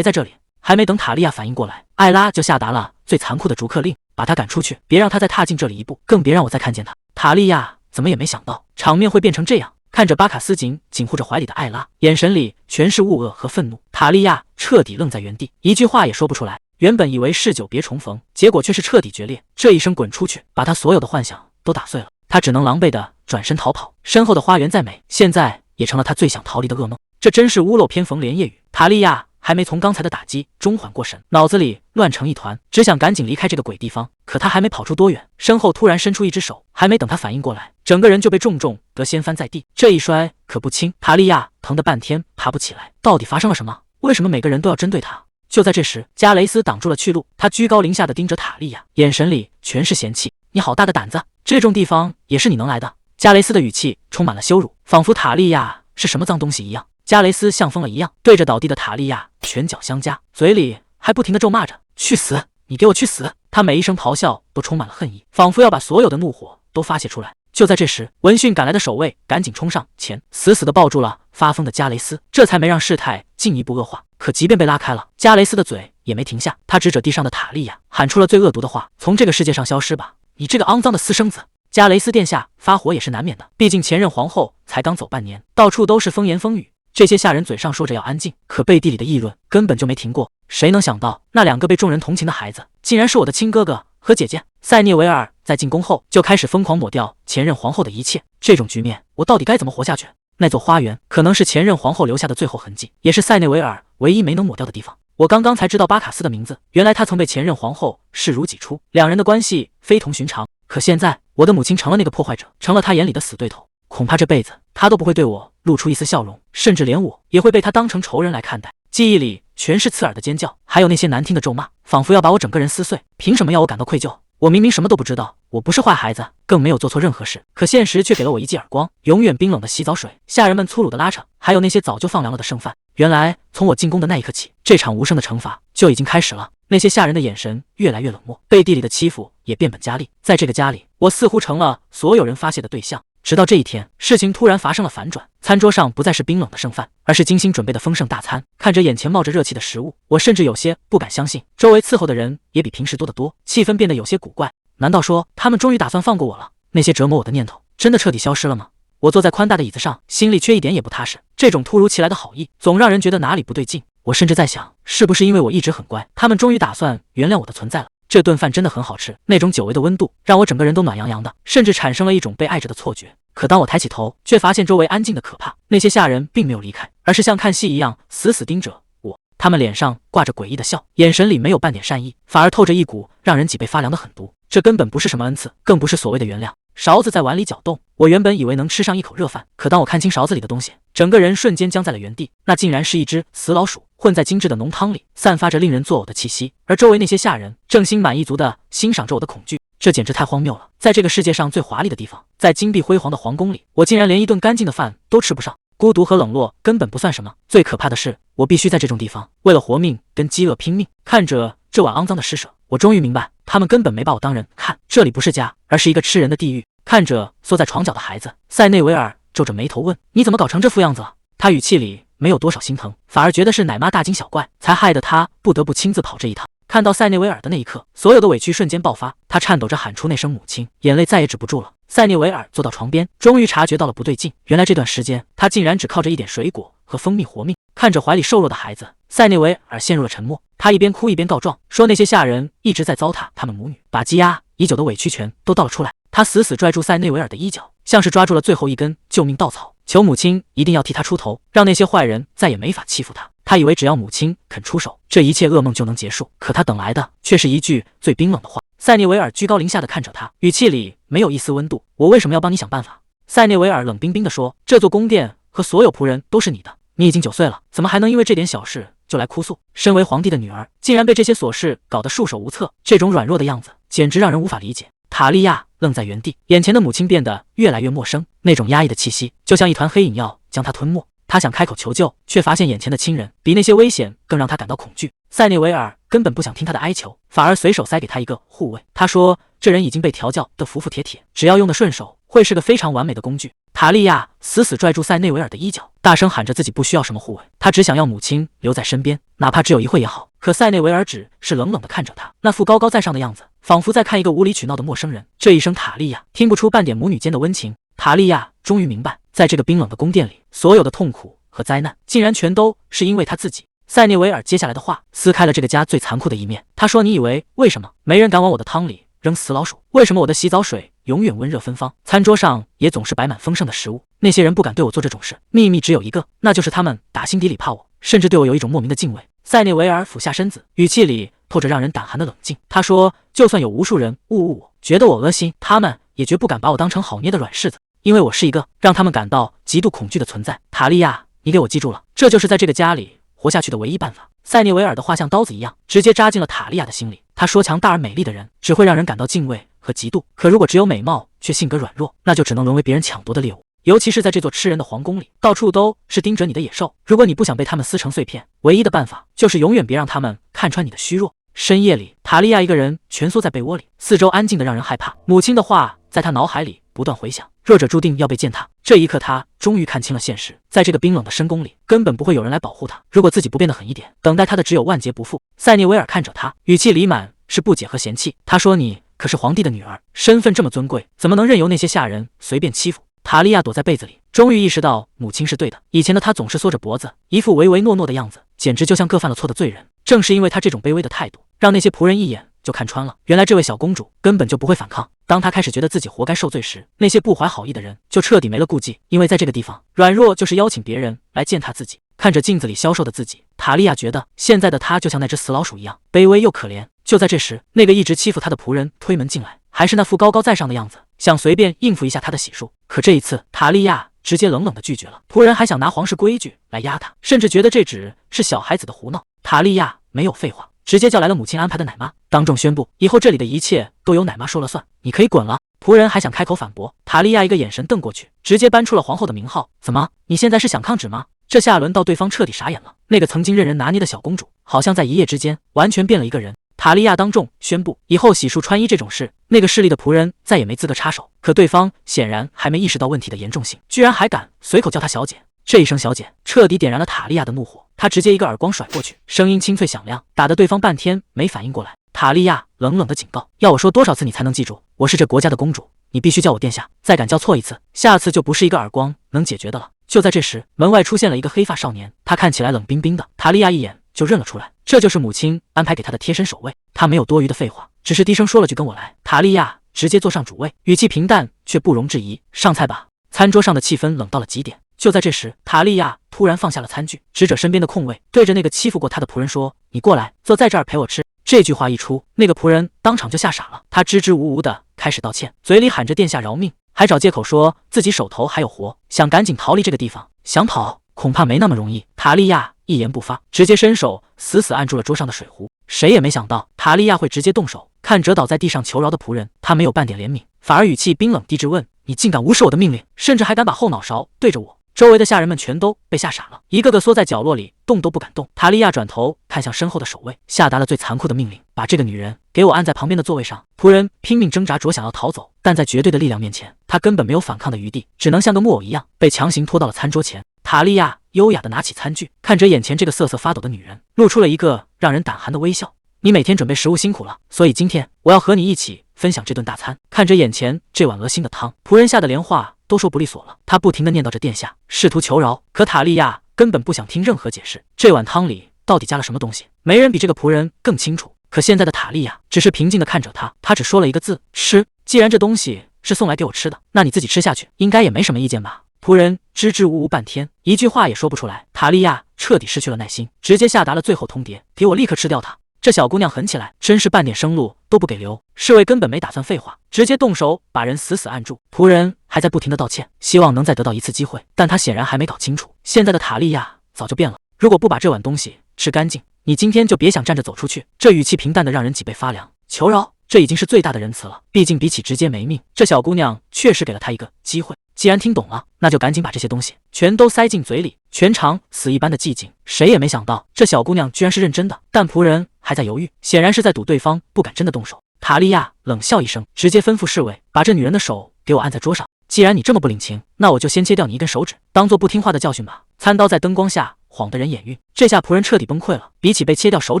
在这里！还没等塔利亚反应过来，艾拉就下达了最残酷的逐客令，把他赶出去，别让他再踏进这里一步，更别让我再看见他。塔利亚怎么也没想到场面会变成这样。看着巴卡斯紧护着怀里的艾拉，眼神里全是恶和愤怒，塔利亚彻底愣在原地，一句话也说不出来。原本以为是久别重逢，结果却是彻底决裂。这一声滚出去，把他所有的幻想都打碎了。他只能狼狈的转身逃跑，身后的花园再美，现在也成了他最想逃离的噩梦。这真是屋漏偏逢连夜雨。塔利亚还没从刚才的打击中缓过神，脑子里乱成一团，只想赶紧离开这个鬼地方。可他还没跑出多远，身后突然伸出一只手，还没等他反应过来，整个人就被重重地掀翻在地。这一摔可不轻，塔利亚疼得半天爬不起来。到底发生了什么？为什么每个人都要针对他？就在这时，加雷斯挡住了去路，他居高临下的盯着塔利亚，眼神里全是嫌弃。你好大的胆子，这种地方也是你能来的？加雷斯的语气充满了羞辱，仿佛塔利亚是什么脏东西一样。加雷斯像疯了一样对着倒地的塔利亚拳脚相加，嘴里还不停地咒骂着：去死！你给我去死！他每一声咆哮都充满了恨意，仿佛要把所有的怒火都发泄出来。就在这时，闻讯赶来的守卫赶紧冲上前，死死地抱住了发疯的加雷斯，这才没让事态进一步恶化。可即便被拉开了，加雷斯的嘴也没停下，他指着地上的塔利亚，喊出了最恶毒的话：从这个世界上消失吧，你这个肮脏的私生子！加雷斯殿下发火也是难免的，毕竟前任皇后才刚走半年，到处都是风言风语。这些下人嘴上说着要安静，可背地里的议论根本就没停过。谁能想到，那两个被众人同情的孩子，竟然是我的亲哥哥和姐姐？塞涅维尔在进宫后就开始疯狂抹掉前任皇后的一切，这种局面，我到底该怎么活下去？那座花园可能是前任皇后留下的最后痕迹，也是塞内维尔唯一没能抹掉的地方。我刚刚才知道巴卡斯的名字，原来他曾被前任皇后视如己出，两人的关系非同寻常。可现在，我的母亲成了那个破坏者，成了他眼里的死对头，恐怕这辈子他都不会对我露出一丝笑容，甚至连我也会被他当成仇人来看待。记忆里全是刺耳的尖叫，还有那些难听的咒骂，仿佛要把我整个人撕碎。凭什么要我感到愧疚？我明明什么都不知道，我不是坏孩子，更没有做错任何事，可现实却给了我一记耳光。永远冰冷的洗澡水，下人们粗鲁的拉扯，还有那些早就放凉了的剩饭。原来从我进宫的那一刻起，这场无声的惩罚就已经开始了。那些下人的眼神越来越冷漠，背地里的欺负也变本加厉。在这个家里，我似乎成了所有人发泄的对象。直到这一天，事情突然发生了反转，餐桌上不再是冰冷的剩饭，而是精心准备的丰盛大餐。看着眼前冒着热气的食物，我甚至有些不敢相信，周围伺候的人也比平时多得多，气氛变得有些古怪。难道说他们终于打算放过我了？那些折磨我的念头真的彻底消失了吗？我坐在宽大的椅子上，心里却一点也不踏实。这种突如其来的好意，总让人觉得哪里不对劲。我甚至在想，是不是因为我一直很乖，他们终于打算原谅我的存在了？这顿饭真的很好吃，那种久违的温度让我整个人都暖洋洋的，甚至产生了一种被爱着的错觉。可当我抬起头，却发现周围安静的可怕，那些下人并没有离开，而是像看戏一样死死盯着我。他们脸上挂着诡异的笑，眼神里没有半点善意，反而透着一股让人脊背发凉的狠毒。这根本不是什么恩赐，更不是所谓的原谅。勺子在碗里搅动，我原本以为能吃上一口热饭，可当我看清勺子里的东西，整个人瞬间僵在了原地。那竟然是一只死老鼠，混在精致的浓汤里，散发着令人作呕的气息。而周围那些下人正心满意足地欣赏着我的恐惧，这简直太荒谬了。在这个世界上最华丽的地方，在金碧辉煌的皇宫里，我竟然连一顿干净的饭都吃不上。孤独和冷落根本不算什么，最可怕的是，我必须在这种地方为了活命跟饥饿拼命。看着这碗肮脏的施舍，我终于明白，他们根本没把我当人看，这里不是家，而是一个吃人的地狱。看着缩在床角的孩子，塞内维尔皱着眉头问：你怎么搞成这副样子了？他语气里没有多少心疼，反而觉得是奶妈大惊小怪，才害得他不得不亲自跑这一趟。看到塞内维尔的那一刻，所有的委屈瞬间爆发，他颤抖着喊出那声母亲，眼泪再也止不住了。塞内维尔坐到床边，终于察觉到了不对劲，原来这段时间他竟然只靠着一点水果和蜂蜜活命。看着怀里瘦弱的孩子，塞内维尔陷入了沉默。他一边哭一边告状，说那些下人一直在糟蹋他们母女，把积压已久的委屈全都倒了出来。他死死拽住塞内维尔的衣角，像是抓住了最后一根救命稻草，求母亲一定要替他出头，让那些坏人再也没法欺负他。他以为只要母亲肯出手，这一切噩梦就能结束，可他等来的却是一句最冰冷的话。塞内维尔居高临下的看着他，语气里没有一丝温度。我为什么要帮你想办法？塞内维尔冷冰冰地说，这座宫殿和所有仆人都是你的，你已经9岁了，怎么还能因为这点小事就来哭诉？身为皇帝的女儿，竟然被这些琐事搞得束手无策，这种软弱的样子简直让人无法理解。塔利亚愣在原地，眼前的母亲变得越来越陌生，那种压抑的气息就像一团黑影要将他吞没。他想开口求救，却发现眼前的亲人比那些危险更让他感到恐惧。塞内维尔根本不想听他的哀求，反而随手塞给他一个护卫。他说这人已经被调教得服服帖帖，只要用得顺手，会是个非常完美的工具。塔利亚死死拽住塞内维尔的衣角，大声喊着自己不需要什么护卫，他只想要母亲留在身边，哪怕只有一会也好。可塞内维尔只是冷冷地看着他，那副高高在上的样子，仿佛在看一个无理取闹的陌生人。这一声塔利亚听不出半点母女间的温情，塔利亚终于明白，在这个冰冷的宫殿里，所有的痛苦和灾难，竟然全都是因为他自己。塞涅维尔接下来的话撕开了这个家最残酷的一面。他说：“你以为为什么没人敢往我的汤里扔死老鼠？为什么我的洗澡水永远温热芬芳，餐桌上也总是摆满丰盛的食物？那些人不敢对我做这种事，秘密只有一个，那就是他们打心底里怕我，甚至对我有一种莫名的敬畏。”塞涅维尔俯下身子，语气里透着让人胆寒的冷静。他说：“就算有无数人误我，觉得我恶心，他们也绝不敢把我当成好捏的软柿子，因为我是一个让他们感到极度恐惧的存在。塔利亚，你给我记住了，这就是在这个家里活下去的唯一办法。”塞涅维尔的话像刀子一样，直接扎进了塔利亚的心里。他说：“强大而美丽的人只会让人感到敬畏和嫉妒，可如果只有美貌却性格软弱，那就只能沦为别人抢夺的猎物。尤其是在这座吃人的皇宫里，到处都是盯着你的野兽。如果你不想被他们撕成碎片，唯一的办法就是永远别让他们看穿你的虚弱。”深夜里，塔利亚一个人蜷缩在被窝里，四周安静的让人害怕。母亲的话在他脑海里不断回响：弱者注定要被践踏。这一刻，他终于看清了现实，在这个冰冷的深宫里，根本不会有人来保护他。如果自己不变得狠一点，等待他的只有万劫不复。塞涅维尔看着他，语气里满是不解和嫌弃。他说：“你可是皇帝的女儿，身份这么尊贵，怎么能任由那些下人随便欺负？”塔利亚躲在被子里，终于意识到母亲是对的。以前的他总是缩着脖子，一副唯唯诺诺的样子，简直就像个犯了错的罪人。正是因为他这种卑微的态度，让那些仆人一眼就看穿了，原来这位小公主根本就不会反抗。当她开始觉得自己活该受罪时，那些不怀好意的人就彻底没了顾忌，因为在这个地方，软弱就是邀请别人来践踏自己。看着镜子里消瘦的自己，塔利亚觉得现在的他就像那只死老鼠一样，卑微又可怜。就在这时，那个一直欺负他的仆人推门进来，还是那副高高在上的样子，想随便应付一下他的洗漱。可这一次，塔利亚直接冷冷地拒绝了。仆人还想拿皇室规矩来压他，甚至觉得这只是小孩子的胡闹。塔利亚没有废话，直接叫来了母亲安排的奶妈，当众宣布以后这里的一切都由奶妈说了算，你可以滚了。仆人还想开口反驳，塔利亚一个眼神瞪过去，直接搬出了皇后的名号。怎么，你现在是想抗旨吗？这下轮到对方彻底傻眼了，那个曾经任人拿捏的小公主，好像在一夜之间完全变了一个人。塔利亚当众宣布，以后洗漱穿衣这种事，那个势利的仆人再也没资格插手。可对方显然还没意识到问题的严重性，居然还敢随口叫她小姐。这一声小姐彻底点燃了塔利亚的怒火，他直接一个耳光甩过去，声音清脆响亮，打得对方半天没反应过来。塔利亚冷冷的警告：“要我说多少次你才能记住，我是这国家的公主，你必须叫我殿下，再敢叫错一次，下次就不是一个耳光能解决的了。”就在这时，门外出现了一个黑发少年，他看起来冷冰冰的，塔利亚一眼就认了出来，这就是母亲安排给他的贴身守卫。他没有多余的废话，只是低声说了句：“跟我来。”塔利亚直接坐上主位，语气平淡却不容置疑：“上菜吧。”餐桌上的气氛冷到了极点。就在这时，塔利亚突然放下了餐具，指着身边的空位，对着那个欺负过他的仆人说：“你过来，坐在这儿陪我吃。”这句话一出，那个仆人当场就吓傻了，他支支吾吾的开始道歉，嘴里喊着殿下饶命，还找借口说自己手头还有活，想赶紧逃离这个地方。想跑恐怕没那么容易。塔利亚一言不发，直接伸手死死按住了桌上的水壶。谁也没想到塔利亚会直接动手，看折倒在地上求饶的仆人，他没有半点怜悯，反而语气冰冷低质问：“你竟敢无视我的命令，甚至还敢把后脑勺对着我！”周围的下人们全都被吓傻了，一个个缩在角落里，动都不敢动。塔利亚转头看向身后的守卫，下达了最残酷的命令：“把这个女人给我按在旁边的座位上。”仆人拼命挣扎着想要逃走，但在绝对的力量面前，他根本没有反抗的余地，只能像个木偶一样被强行拖到了餐桌前。塔利亚优雅地拿起餐具，看着眼前这个瑟瑟发抖的女人，露出了一个让人胆寒的微笑：“你每天准备食物辛苦了，所以今天我要和你一起分享这顿大餐。”看着眼前这碗恶心的汤，仆人吓得连话都说不利索了，他不停地念叨着殿下，试图求饶。可塔利亚根本不想听任何解释，这碗汤里到底加了什么东西，没人比这个仆人更清楚。可现在的塔利亚只是平静地看着他只说了一个字：吃。既然这东西是送来给我吃的，那你自己吃下去，应该也没什么意见吧？仆人支支吾吾半天，一句话也说不出来。塔利亚彻底失去了耐心，直接下达了最后通牒：给我立刻吃掉它！这小姑娘狠起来，真是半点生路都不给留。侍卫根本没打算废话，直接动手把人死死按住。仆人还在不停地道歉，希望能再得到一次机会，但他显然还没搞清楚，现在的塔利亚早就变了。如果不把这碗东西吃干净，你今天就别想站着走出去。这语气平淡的让人脊背发凉。求饶，这已经是最大的仁慈了，毕竟比起直接没命，这小姑娘确实给了他一个机会。既然听懂了，那就赶紧把这些东西全都塞进嘴里。全场死一般的寂静，谁也没想到这小姑娘居然是认真的，但仆人还在犹豫，显然是在赌对方不敢真的动手。塔利亚冷笑一声，直接吩咐侍卫把这女人的手给我按在桌上。既然你这么不领情，那我就先切掉你一根手指，当做不听话的教训吧。餐刀在灯光下晃得人眼晕，这下仆人彻底崩溃了。比起被切掉手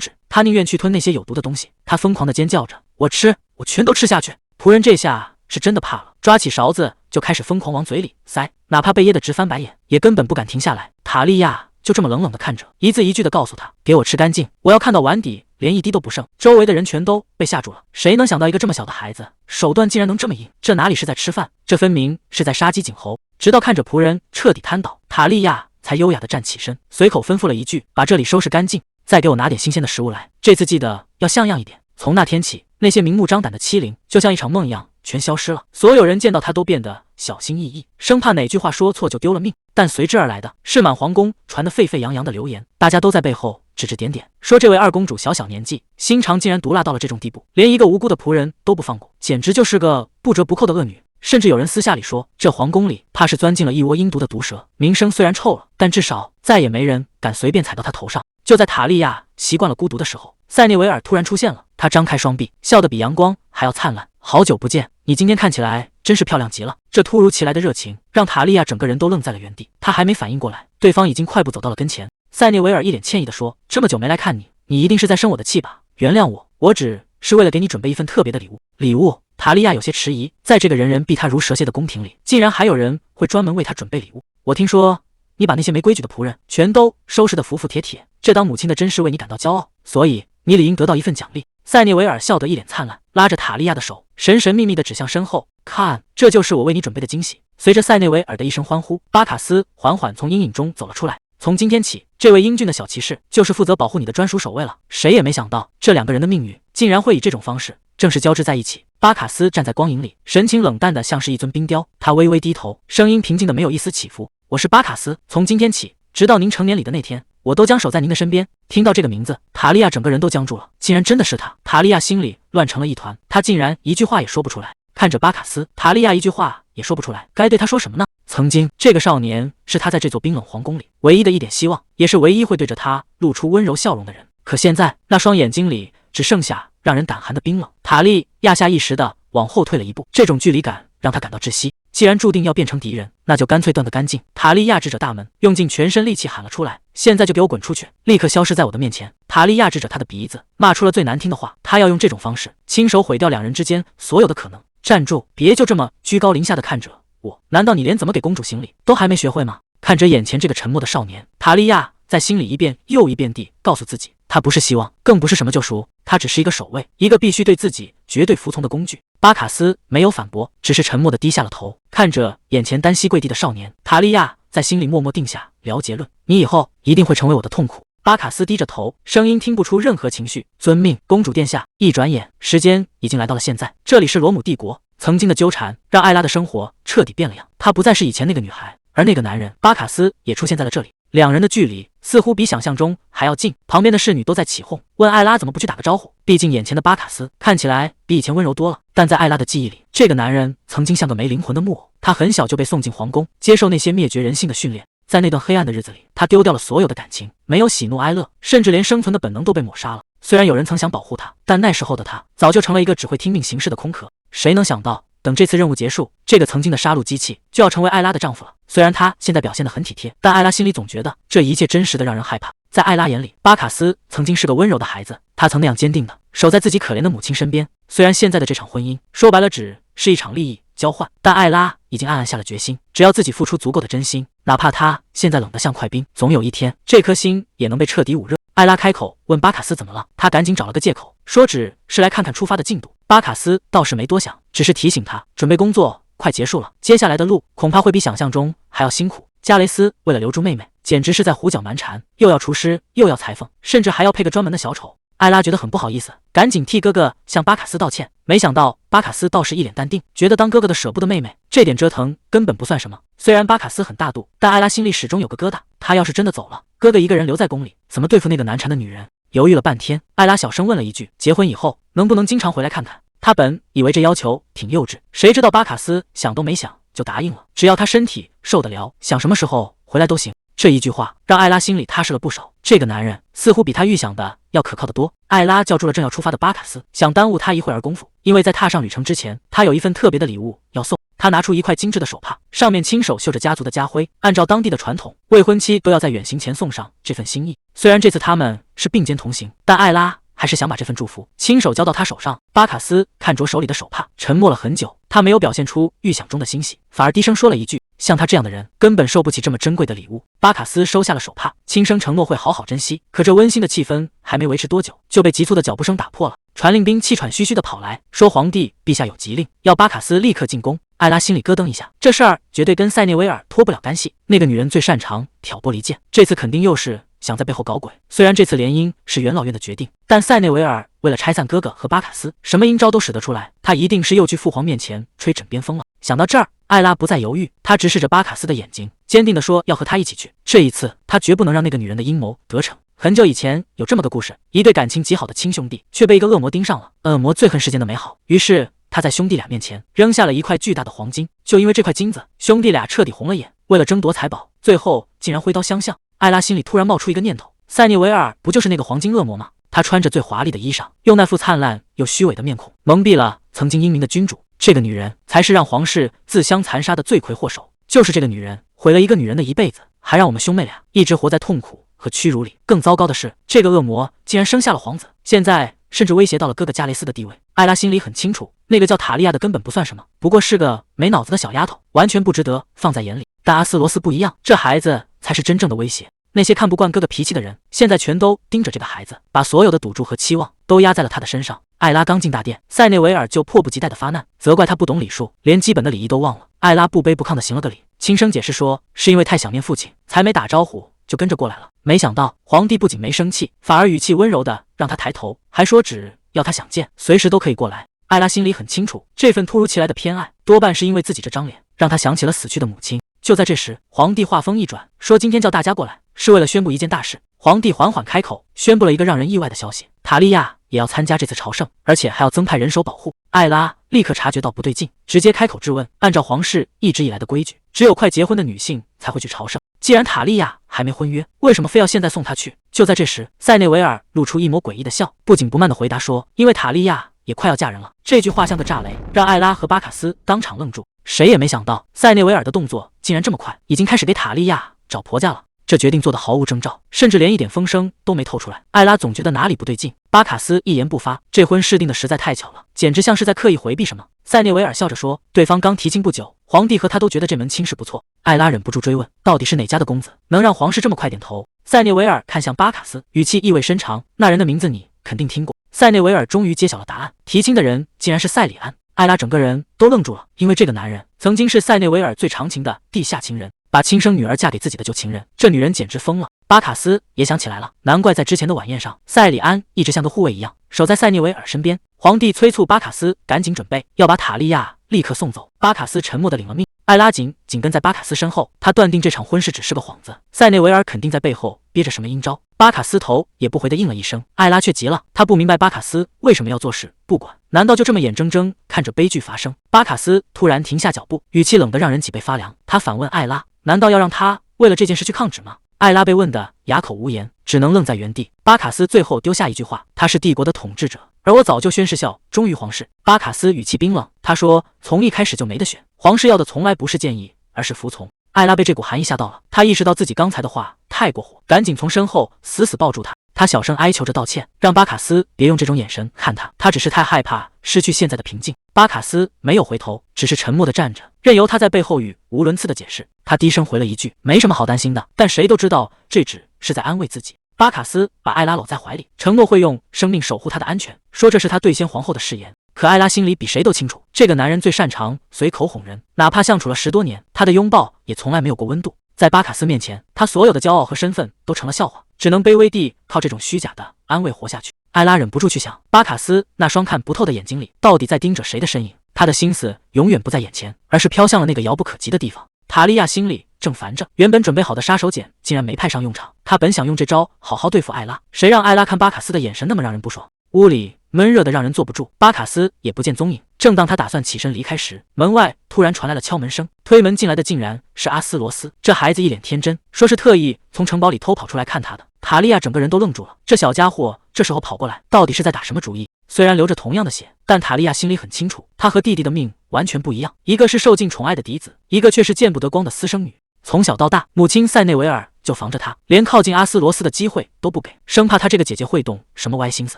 指，他宁愿去吞那些有毒的东西。他疯狂地尖叫着：“我吃，我全都吃下去！”仆人这下是真的怕了，抓起勺子就开始疯狂往嘴里塞，哪怕被噎得直翻白眼，也根本不敢停下来。塔利亚就这么冷冷地看着，一字一句地告诉他：“给我吃干净，我要看到碗底连一滴都不剩。”周围的人全都被吓住了，谁能想到一个这么小的孩子手段竟然能这么硬？这哪里是在吃饭，这分明是在杀鸡儆猴。直到看着仆人彻底瘫倒，塔利亚才优雅地站起身，随口吩咐了一句：“把这里收拾干净，再给我拿点新鲜的食物来。这次记得要像样一点。”从那天起，那些明目张胆的欺凌就像一场梦一样全消失了。所有人见到他都变得小心翼翼，生怕哪句话说错就丢了命。但随之而来的是满皇宫传得沸沸扬扬的流言，大家都在背后指指点点，说这位二公主小小年纪，心肠竟然毒辣到了这种地步，连一个无辜的仆人都不放过，简直就是个不折不扣的恶女。甚至有人私下里说，这皇宫里怕是钻进了一窝阴毒的毒蛇，名声虽然臭了，但至少再也没人敢随便踩到她头上。就在塔利亚习惯了孤独的时候，塞涅维尔突然出现了，他张开双臂，笑得比阳光还要灿烂。好久不见，你今天看起来真是漂亮极了。这突如其来的热情让塔利亚整个人都愣在了原地，他还没反应过来，对方已经快步走到了跟前。塞涅维尔一脸歉意地说：“这么久没来看你，你一定是在生我的气吧？原谅我，我只是为了给你准备一份特别的礼物。”礼物？塔利亚有些迟疑，在这个人人避他如蛇蝎的宫廷里，竟然还有人会专门为他准备礼物。我听说你把那些没规矩的仆人全都收拾得服服帖帖，这当母亲的真是为你感到骄傲，所以你理应得到一份奖励。塞涅维尔笑得一脸灿烂，拉着塔利亚的手，神神秘秘地指向身后，看，这就是我为你准备的惊喜。随着塞内维尔的一声欢呼，巴卡斯缓缓从阴影中走了出来。从今天起，这位英俊的小骑士就是负责保护你的专属守卫了。谁也没想到，这两个人的命运竟然会以这种方式正式交织在一起。巴卡斯站在光影里，神情冷淡的像是一尊冰雕，他微微低头，声音平静的没有一丝起伏。我是巴卡斯，从今天起，直到您成年礼的那天，我都将守在您的身边。听到这个名字，塔利亚整个人都僵住了，竟然真的是他。塔利亚心里乱成了一团，他竟然一句话也说不出来。看着巴卡斯，塔利亚一句话也说不出来，该对他说什么呢？曾经，这个少年是他在这座冰冷皇宫里唯一的一点希望，也是唯一会对着他露出温柔笑容的人。可现在，那双眼睛里只剩下让人胆寒的冰冷。塔利亚下意识地往后退了一步，这种距离感让他感到窒息。既然注定要变成敌人，那就干脆断个干净。塔利亚指着大门，用尽全身力气喊了出来：“现在就给我滚出去，立刻消失在我的面前！”塔利亚指着他的鼻子，骂出了最难听的话。他要用这种方式亲手毁掉两人之间所有的可能。站住！别就这么居高临下的看着我，难道你连怎么给公主行礼都还没学会吗？看着眼前这个沉默的少年，塔利亚在心里一遍又一遍地告诉自己，他不是希望，更不是什么救赎，他只是一个守卫，一个必须对自己绝对服从的工具。巴卡斯没有反驳，只是沉默地低下了头，看着眼前单膝跪地的少年。塔利亚在心里默默定下了结论：你以后一定会成为我的痛苦。巴卡斯低着头，声音听不出任何情绪。遵命，公主殿下。一转眼，时间已经来到了现在。这里是罗姆帝国，曾经的纠缠让艾拉的生活彻底变了样。她不再是以前那个女孩，而那个男人巴卡斯也出现在了这里。两人的距离似乎比想象中还要近，旁边的侍女都在起哄，问艾拉怎么不去打个招呼。毕竟眼前的巴卡斯看起来比以前温柔多了，但在艾拉的记忆里，这个男人曾经像个没灵魂的木偶。他很小就被送进皇宫，接受那些灭绝人性的训练。在那段黑暗的日子里，他丢掉了所有的感情，没有喜怒哀乐，甚至连生存的本能都被抹杀了。虽然有人曾想保护他，但那时候的他早就成了一个只会听命行事的空壳。谁能想到，等这次任务结束，这个曾经的杀戮机器就要成为艾拉的丈夫了。虽然他现在表现得很体贴，但艾拉心里总觉得这一切真实的让人害怕。在艾拉眼里，巴卡斯曾经是个温柔的孩子，他曾那样坚定地守在自己可怜的母亲身边。虽然现在的这场婚姻说白了只是一场利益交换，但艾拉已经暗暗下了决心，只要自己付出足够的真心，哪怕他现在冷得像块冰，总有一天这颗心也能被彻底捂热。艾拉开口问巴卡斯怎么了，他赶紧找了个借口，说只是来看看出发的进度。巴卡斯倒是没多想，只是提醒他准备工作快结束了，接下来的路恐怕会比想象中还要辛苦。加雷斯为了留住妹妹，简直是在胡搅蛮缠，又要厨师，又要裁缝，甚至还要配个专门的小丑。艾拉觉得很不好意思，赶紧替哥哥向巴卡斯道歉。没想到巴卡斯倒是一脸淡定，觉得当哥哥的舍不得妹妹，这点折腾根本不算什么。虽然巴卡斯很大度，但艾拉心里始终有个疙瘩，他要是真的走了，哥哥一个人留在宫里，怎么对付那个难缠的女人？犹豫了半天，艾拉小声问了一句：结婚以后能不能经常回来看看？他本以为这要求挺幼稚，谁知道巴卡斯想都没想就答应了，只要他身体受得了，想什么时候回来都行。这一句话让艾拉心里踏实了不少，这个男人似乎比他预想的要可靠得多。艾拉叫住了正要出发的巴卡斯，想耽误他一会儿功夫，因为在踏上旅程之前，他有一份特别的礼物要送。他拿出一块精致的手帕，上面亲手绣着家族的家徽，按照当地的传统，未婚妻都要在远行前送上这份心意。虽然这次他们是并肩同行，但艾拉还是想把这份祝福亲手交到他手上。巴卡斯看着手里的手帕，沉默了很久。他没有表现出预想中的欣喜，反而低声说了一句：“像他这样的人，根本受不起这么珍贵的礼物。”巴卡斯收下了手帕，轻声承诺会好好珍惜。可这温馨的气氛还没维持多久，就被急促的脚步声打破了。传令兵气喘吁吁地跑来，说：“皇帝陛下有急令，要巴卡斯立刻进宫。”艾拉心里咯噔一下，这事儿绝对跟塞涅维尔脱不了干系。那个女人最擅长挑拨离间，这次肯定又是想在背后搞鬼。虽然这次联姻是元老院的决定，但塞内维尔为了拆散哥哥和巴卡斯，什么阴招都使得出来。他一定是又去父皇面前吹枕边风了。想到这儿，艾拉不再犹豫，她直视着巴卡斯的眼睛，坚定地说要和他一起去。这一次，他绝不能让那个女人的阴谋得逞。很久以前有这么个故事，一对感情极好的亲兄弟，却被一个恶魔盯上了。恶魔最恨世间的美好，于是他在兄弟俩面前扔下了一块巨大的黄金。就因为这块金子，兄弟俩彻底红了眼。为了争夺财宝，最后竟然挥刀相向。艾拉心里突然冒出一个念头：塞涅维尔不就是那个黄金恶魔吗？他穿着最华丽的衣裳，用那副灿烂又虚伪的面孔蒙蔽了曾经英明的君主。这个女人才是让皇室自相残杀的罪魁祸首。就是这个女人毁了一个女人的一辈子，还让我们兄妹俩一直活在痛苦和屈辱里。更糟糕的是，这个恶魔竟然生下了皇子，现在甚至威胁到了哥哥加雷斯的地位。艾拉心里很清楚，那个叫塔利亚的根本不算什么，不过是个没脑子的小丫头，完全不值得放在眼里。但阿斯罗斯不一样，这孩子才是真正的威胁。那些看不惯哥哥脾气的人，现在全都盯着这个孩子，把所有的赌注和期望都压在了他的身上。艾拉刚进大殿，塞内维尔就迫不及待的发难，责怪他不懂礼数，连基本的礼仪都忘了。艾拉不卑不亢的行了个礼，轻声解释说是因为太想念父亲，才没打招呼就跟着过来了。没想到皇帝不仅没生气，反而语气温柔的让他抬头，还说只要他想见，随时都可以过来。艾拉心里很清楚，这份突如其来的偏爱多半是因为自己这张脸，让他想起了死去的母亲。就在这时，皇帝话锋一转，说今天叫大家过来是为了宣布一件大事。皇帝缓缓开口，宣布了一个让人意外的消息：塔利亚也要参加这次朝圣，而且还要增派人手保护。艾拉立刻察觉到不对劲，直接开口质问：按照皇室一直以来的规矩，只有快结婚的女性才会去朝圣，既然塔利亚还没婚约，为什么非要现在送她去？就在这时，塞内维尔露出一抹诡异的笑，不紧不慢地回答说：因为塔利亚也快要嫁人了。这句话像个炸雷，让艾拉和巴卡斯当场愣住。谁也没想到塞内维尔的动作竟然这么快，已经开始给塔利亚找婆家了。这决定做得毫无征兆，甚至连一点风声都没透出来。艾拉总觉得哪里不对劲。巴卡斯一言不发，这婚事定的实在太巧了，简直像是在刻意回避什么。塞涅维尔笑着说，对方刚提亲不久，皇帝和他都觉得这门亲事不错。艾拉忍不住追问，到底是哪家的公子，能让皇室这么快点头？塞涅维尔看向巴卡斯，语气意味深长，那人的名字你肯定听过。塞内维尔终于揭晓了答案，提亲的人竟然是塞里安。艾拉整个人都愣住了，因为这个男人曾经是塞内维尔最长情的地下情人，把亲生女儿嫁给自己的旧情人，这女人简直疯了。巴卡斯也想起来了，难怪在之前的晚宴上，塞里安一直像个护卫一样守在塞内维尔身边。皇帝催促巴卡斯赶紧准备，要把塔利亚立刻送走。巴卡斯沉默地领了命。艾拉紧跟在巴卡斯身后，他断定这场婚事只是个幌子，塞内维尔肯定在背后憋着什么阴招。巴卡斯头也不回地应了一声，艾拉却急了，他不明白巴卡斯为什么要做事不管，难道就这么眼睁睁看着悲剧发生？巴卡斯突然停下脚步，语气冷得让人脊背发凉。他反问艾拉，难道要让他为了这件事去抗旨吗？艾拉被问得哑口无言，只能愣在原地。巴卡斯最后丢下一句话，他是帝国的统治者，而我早就宣誓效忠于皇室。巴卡斯语气冰冷，他说从一开始就没得选，皇室要的从来不是建议，而是服从。艾拉被这股寒意吓到了，他意识到自己刚才的话太过火，赶紧从身后死死抱住他。他小声哀求着道歉，让巴卡斯别用这种眼神看他，他只是太害怕失去现在的平静。巴卡斯没有回头，只是沉默地站着，任由他在背后语无伦次的解释。他低声回了一句，没什么好担心的，但谁都知道这只是在安慰自己。巴卡斯把艾拉搂在怀里，承诺会用生命守护她的安全，说这是他兑现皇后的誓言。可艾拉心里比谁都清楚，这个男人最擅长随口哄人，哪怕相处了10多年，他的拥抱也从来没有过温度。在巴卡斯面前，他所有的骄傲和身份都成了笑话，只能卑微地靠这种虚假的安慰活下去。艾拉忍不住去想，巴卡斯那双看不透的眼睛里到底在盯着谁的身影？他的心思永远不在眼前，而是飘向了那个遥不可及的地方。塔利亚心里正烦着，原本准备好的杀手锏竟然没派上用场。他本想用这招好好对付艾拉，谁让艾拉看巴卡斯的眼神那么让人不爽。屋里闷热的让人坐不住，巴卡斯也不见踪影。正当他打算起身离开时，门外突然传来了敲门声，推门进来的竟然是阿斯罗斯。这孩子一脸天真，说是特意从城堡里偷跑出来看他的。塔利亚整个人都愣住了，这小家伙这时候跑过来，到底是在打什么主意？虽然流着同样的血，但塔利亚心里很清楚，他和弟弟的命完全不一样，一个是受尽宠爱的嫡子，一个却是见不得光的私生女。从小到大，母亲塞内维尔就防着他，连靠近阿斯罗斯的机会都不给，生怕他这个姐姐会动什么歪心思。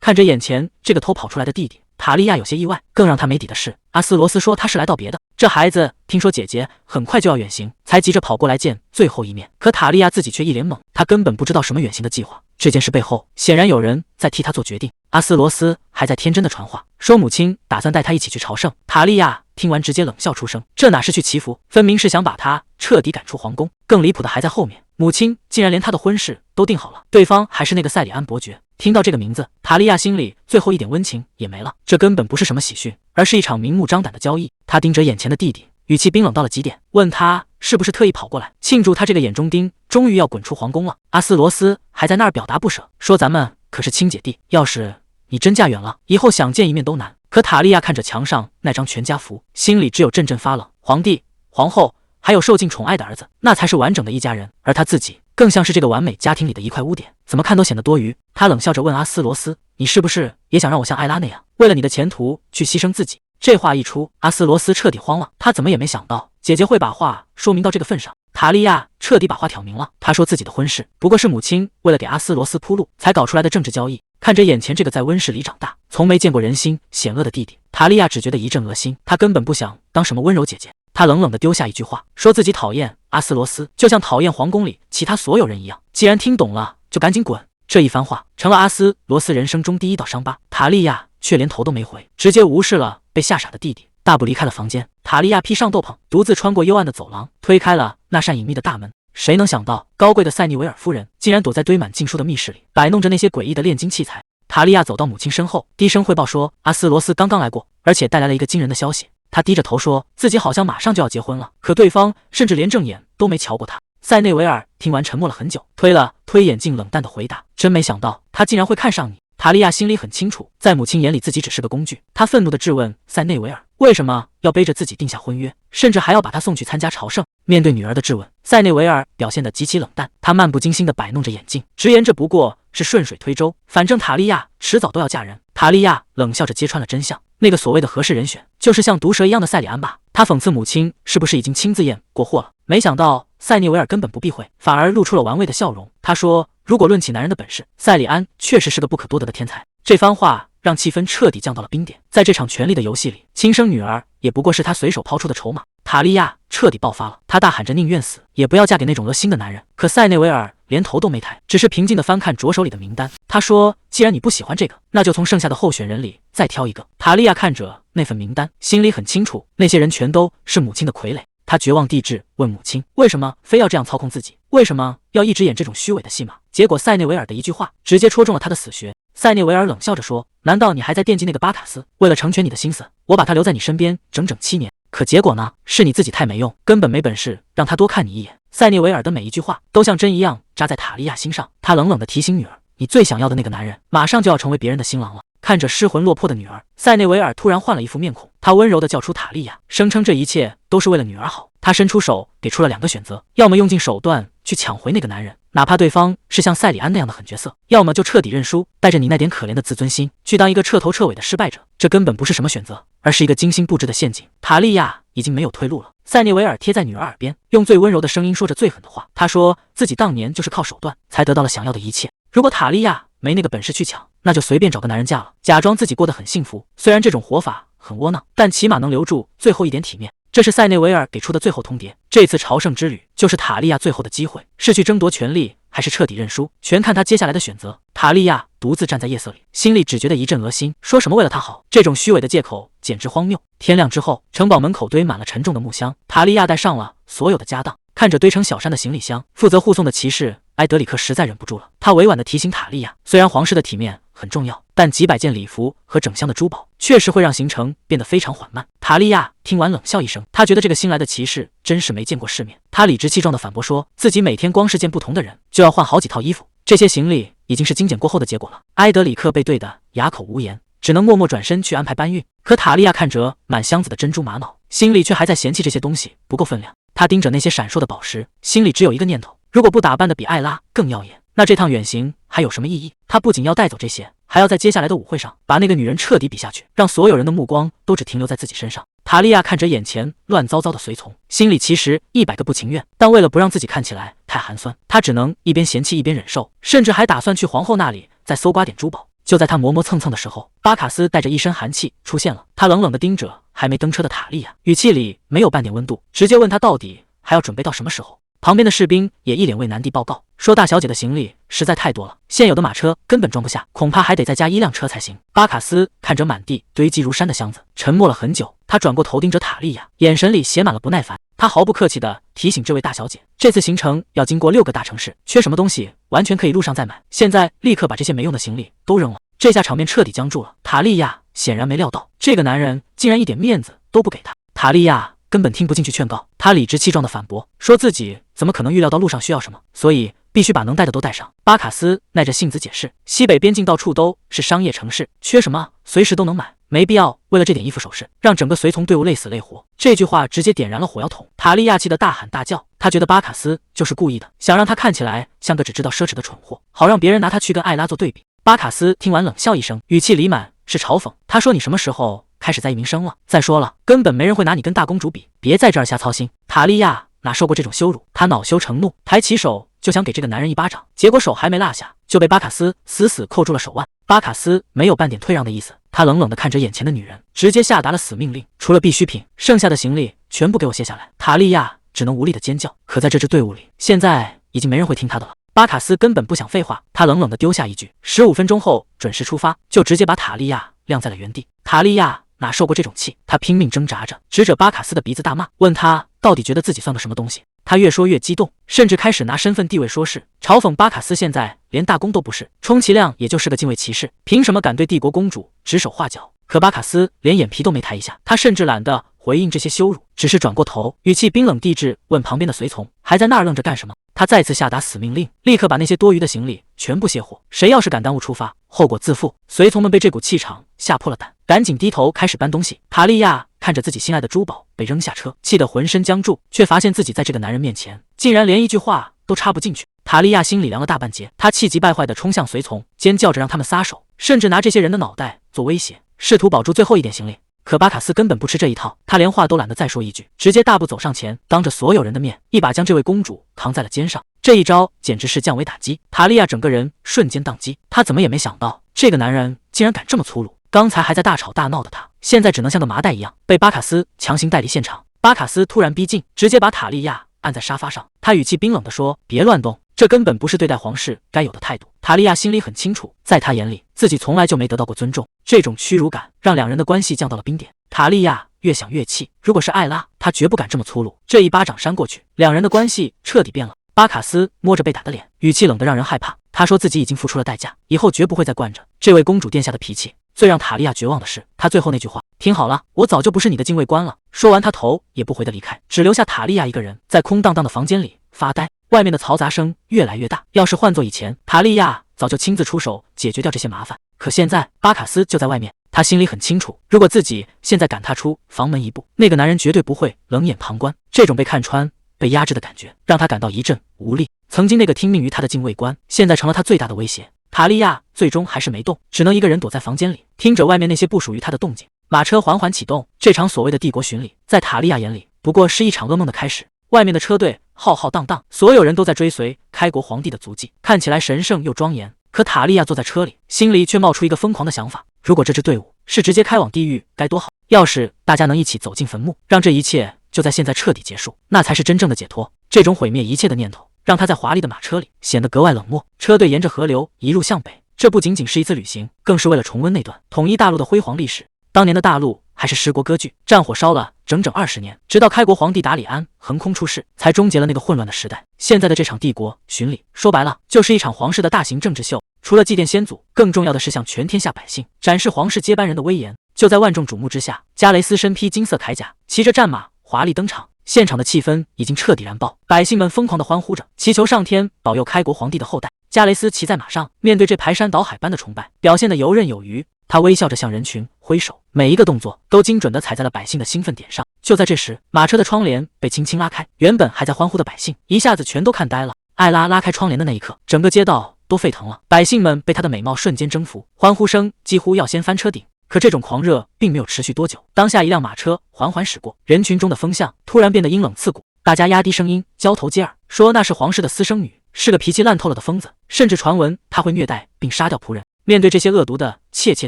看着眼前这个偷跑出来的弟弟，塔利亚有些意外。更让他没底的是，阿斯罗斯说他是来道别的。这孩子听说姐姐很快就要远行，才急着跑过来见最后一面。可塔利亚自己却一脸懵，他根本不知道什么远行的计划。这件事背后显然有人在替他做决定。阿斯罗斯还在天真的传话，说母亲打算带他一起去朝圣。塔利亚听完直接冷笑出声，这哪是去祈福，分明是想把他彻底赶出皇宫。更离谱的还在后面，母亲竟然连他的婚事都定好了，对方还是那个塞里安伯爵。听到这个名字，塔利亚心里最后一点温情也没了。这根本不是什么喜讯，而是一场明目张胆的交易。他盯着眼前的弟弟，语气冰冷到了极点，问他是不是特意跑过来庆祝他这个眼中钉终于要滚出皇宫了。阿斯罗斯还在那儿表达不舍，说咱们可是亲姐弟，要是你真嫁远了，以后想见一面都难。可塔利亚看着墙上那张全家福，心里只有阵阵发冷。皇帝、皇后还有受尽宠爱的儿子，那才是完整的一家人，而他自己更像是这个完美家庭里的一块污点，怎么看都显得多余。他冷笑着问阿斯罗斯，你是不是也想让我像艾拉那样，为了你的前途去牺牲自己？这话一出，阿斯罗斯彻底慌了，他怎么也没想到姐姐会把话说明到这个份上。塔利亚彻底把话挑明了，他说自己的婚事不过是母亲为了给阿斯罗斯铺路才搞出来的政治交易。看着眼前这个在温室里长大，从没见过人心险恶的弟弟，塔利亚只觉得一阵恶心。他根本不想当什么温柔姐姐，他冷冷地丢下一句话，说自己讨厌阿斯罗斯，就像讨厌皇宫里其他所有人一样。既然听懂了，就赶紧滚。这一番话成了阿斯罗斯人生中第一道伤疤。塔利亚却连头都没回，直接无视了被吓傻的弟弟，大步离开了房间。塔利亚披上斗篷，独自穿过幽暗的走廊，推开了那扇隐秘的大门。谁能想到，高贵的塞尼维尔夫人竟然躲在堆满禁书的密室里，摆弄着那些诡异的炼金器材。塔利亚走到母亲身后，低声汇报说，阿斯罗斯刚刚来过，而且带来了一个惊人的消息。他低着头说，自己好像马上就要结婚了，可对方甚至连正眼都没瞧过他。塞内维尔听完沉默了很久，推了推眼镜，冷淡的回答，真没想到他竟然会看上你。塔利亚心里很清楚，在母亲眼里自己只是个工具。他愤怒地质问塞内维尔，为什么要背着自己定下婚约，甚至还要把他送去参加朝圣？面对女儿的质问，塞内维尔表现得极其冷淡，他漫不经心地摆弄着眼镜，直言这不过是顺水推舟，反正塔利亚迟早都要嫁人。塔利亚冷笑着揭穿了真相，那个所谓的合适人选，就是像毒蛇一样的塞里安吧？他讽刺母亲是不是已经亲自验过货了？没想到塞涅维尔根本不避讳，反而露出了玩味的笑容。他说，如果论起男人的本事，塞里安确实是个不可多得的天才。这番话让气氛彻底降到了冰点。在这场权力的游戏里，亲生女儿也不过是他随手抛出的筹码。塔利亚彻底爆发了，他大喊着宁愿死也不要嫁给那种恶心的男人。可塞内维尔连头都没抬，只是平静地翻看着手里的名单。他说，既然你不喜欢这个，那就从剩下的候选人里再挑一个。塔利亚看着那份名单，心里很清楚，那些人全都是母亲的傀儡。他绝望地质问母亲，为什么非要这样操控自己？为什么要一直演这种虚伪的戏码？结果塞内维尔的一句话直接戳中了他的死穴。塞内维尔冷笑着说，难道你还在惦记那个巴塔斯？为了成全你的心思，我把他留在你身边整整7年，可结果呢？是你自己太没用，根本没本事让他多看你一眼。塞内维尔的每一句话都像针一样扎在塔利亚心上。他冷冷地提醒女儿，你最想要的那个男人马上就要成为别人的新郎了。看着失魂落魄的女儿，塞内维尔突然换了一副面孔，他温柔地叫出塔利亚，声称这一切都是为了女儿好。他伸出手给出了2个选择，要么用尽手段去抢回那个男人，哪怕对方是像塞里安那样的狠角色，要么就彻底认输，带着你那点可怜的自尊心去当一个彻头彻尾的失败者。这根本不是什么选择，而是一个精心布置的陷阱。塔利亚已经没有退路了。塞内维尔贴在女儿耳边，用最温柔的声音说着最狠的话。他说自己当年就是靠手段才得到了想要的一切，如果塔利亚没那个本事去抢，那就随便找个男人嫁了，假装自己过得很幸福。虽然这种活法很窝囊，但起码能留住最后一点体面。这是塞内维尔给出的最后通牒，这次朝圣之旅就是塔利亚最后的机会，是去争夺权力，还是彻底认输，全看他接下来的选择。塔利亚独自站在夜色里，心里只觉得一阵恶心，说什么为了他好，这种虚伪的借口简直荒谬。天亮之后，城堡门口堆满了沉重的木箱，塔利亚带上了所有的家当，看着堆成小山的行李箱，负责护送的骑士埃德里克实在忍不住了，他委婉地提醒塔利亚，虽然皇室的体面很重要，但几百件礼服和整箱的珠宝确实会让行程变得非常缓慢。塔利亚听完冷笑一声，他觉得这个新来的骑士真是没见过世面。他理直气壮地反驳说，自己每天光是见不同的人就要换好几套衣服，这些行李已经是精简过后的结果了。埃德里克被对得哑口无言，只能默默转身去安排搬运。可塔利亚看着满箱子的珍珠玛瑙，心里却还在嫌弃这些东西不够分量。他盯着那些闪烁的宝石，心里只有一个念头，如果不打扮得比艾拉更耀眼，那这趟远行还有什么意义？他不仅要带走这些，还要在接下来的舞会上把那个女人彻底比下去，让所有人的目光都只停留在自己身上。塔利亚看着眼前乱糟糟的随从，心里其实100个不情愿，但为了不让自己看起来太寒酸，他只能一边嫌弃一边忍受，甚至还打算去皇后那里再搜刮点珠宝。就在他磨磨蹭蹭的时候，巴卡斯带着一身寒气出现了。他冷冷地盯着还没登车的塔利亚，语气里没有半点温度，直接问他到底还要准备到什么时候。旁边的士兵也一脸为难地报告说，大小姐的行李实在太多了，现有的马车根本装不下，恐怕还得再加1辆车才行。巴卡斯看着满地堆积如山的箱子，沉默了很久。他转过头盯着塔利亚，眼神里写满了不耐烦。他毫不客气地提醒这位大小姐，这次行程要经过6个大城市，缺什么东西完全可以路上再买，现在立刻把这些没用的行李都扔了。这下场面彻底僵住了。塔利亚显然没料到这个男人竟然一点面子都不给他。塔利亚根本听不进去劝告，他理直气壮地反驳，说自己怎么可能预料到路上需要什么，所以必须把能带的都带上。巴卡斯耐着性子解释，西北边境到处都是商业城市，缺什么随时都能买，没必要为了这点衣服首饰让整个随从队伍累死累活。这句话直接点燃了火药桶，塔利亚气得大喊大叫，他觉得巴卡斯就是故意的，想让他看起来像个只知道奢侈的蠢货，好让别人拿他去跟艾拉做对比。巴卡斯听完冷笑一声，语气里满是嘲讽，他说，你什么时候开始在意名声了？再说了，根本没人会拿你跟大公主比，别在这儿瞎操心。塔利亚哪受过这种羞辱，他恼羞成怒，抬起手就想给这个男人一巴掌，结果手还没落下，就被巴卡斯死死扣住了手腕。巴卡斯没有半点退让的意思，他冷冷地看着眼前的女人，直接下达了死命令，除了必需品，剩下的行李全部给我卸下来。塔利亚只能无力地尖叫，可在这支队伍里，现在已经没人会听他的了。巴卡斯根本不想废话，他冷冷地丢下一句15分钟后准时出发，就直接把塔利亚晾在了原地。塔利亚哪受过这种气，他拼命挣扎着，指着巴卡斯的鼻子大骂，问他到底觉得自己算个什么东西。他越说越激动，甚至开始拿身份地位说事，嘲讽巴卡斯现在连大公都不是，充其量也就是个禁卫骑士，凭什么敢对帝国公主指手画脚？可巴卡斯连眼皮都没抬一下，他甚至懒得回应这些羞辱，只是转过头，语气冰冷地质问旁边的随从，还在那儿愣着干什么？他再次下达死命令，立刻把那些多余的行李全部卸货，谁要是敢耽误出发，后果自负。随从们被这股气场吓破了胆，赶紧低头开始搬东西。塔利亚看着自己心爱的珠宝被扔下车，气得浑身僵住，却发现自己在这个男人面前竟然连一句话都插不进去。塔利亚心里凉了大半截，他气急败坏地冲向随从，尖叫着让他们撒手，甚至拿这些人的脑袋做威胁，试图保住最后一点行李。可巴卡斯根本不吃这一套，他连话都懒得再说一句，直接大步走上前，当着所有人的面一把将这位公主扛在了肩上。这一招简直是降维打击，塔利亚整个人瞬间宕机，他怎么也没想到这个男人竟然敢这么粗鲁，刚才还在大吵大闹的他，现在只能像个麻袋一样被巴卡斯强行带离现场。巴卡斯突然逼近，直接把塔利亚按在沙发上，他语气冰冷地说，别乱动，这根本不是对待皇室该有的态度。塔利亚心里很清楚，在他眼里自己从来就没得到过尊重，这种屈辱感让两人的关系降到了冰点。塔利亚越想越气，如果是艾拉，他绝不敢这么粗鲁，这一巴掌扇过去，两人的关系彻底变了。巴卡斯摸着被打的脸，语气冷得让人害怕，他说自己已经付出了代价，以后绝不会再惯着这位公主殿下的脾气。最让塔利亚绝望的是，他最后那句话，听好了，我早就不是你的禁卫官了。说完，他头也不回的离开，只留下塔利亚一个人在空荡荡的房间里发呆。外面的嘈杂声越来越大，要是换做以前，塔利亚早就亲自出手解决掉这些麻烦，可现在巴卡斯就在外面，他心里很清楚，如果自己现在敢踏出房门一步，那个男人绝对不会冷眼旁观。这种被看穿、被压制的感觉让他感到一阵无力。曾经那个听命于他的禁卫官，现在成了他最大的威胁。塔利亚最终还是没动，只能一个人躲在房间里，听着外面那些不属于他的动静。马车缓缓启动，这场所谓的帝国巡礼，在塔利亚眼里不过是一场噩梦的开始。外面的车队浩浩荡荡，所有人都在追随开国皇帝的足迹，看起来神圣又庄严。可塔利亚坐在车里，心里却冒出一个疯狂的想法，如果这支队伍是直接开往地狱该多好，要是大家能一起走进坟墓，让这一切就在现在彻底结束，那才是真正的解脱。这种毁灭一切的念头让他在华丽的马车里显得格外冷漠。车队沿着河流一路向北，这不仅仅是一次旅行，更是为了重温那段统一大陆的辉煌历史。当年的大陆还是十国割据，战火烧了整整20年，直到开国皇帝达里安横空出世，才终结了那个混乱的时代。现在的这场帝国巡礼，说白了就是一场皇室的大型政治秀，除了祭奠先祖，更重要的是向全天下百姓展示皇室接班人的威严。就在万众瞩目之下，加雷斯身披金色铠甲，骑着战马华丽登场。现场的气氛已经彻底燃爆，百姓们疯狂地欢呼着，祈求上天保佑开国皇帝的后代。加雷斯骑在马上，面对这排山倒海般的崇拜，表现得游刃有余。他微笑着向人群挥手，每一个动作都精准地踩在了百姓的兴奋点上。就在这时，马车的窗帘被轻轻拉开，原本还在欢呼的百姓一下子全都看呆了。艾拉拉开窗帘的那一刻，整个街道都沸腾了，百姓们被她的美貌瞬间征服，欢呼声几乎要掀翻车顶。可这种狂热并没有持续多久，当下一辆马车缓缓驶过，人群中的风向突然变得阴冷刺骨，大家压低声音交头接耳，说那是皇室的私生女，是个脾气烂透了的疯子，甚至传闻她会虐待并杀掉仆人。面对这些恶毒的窃窃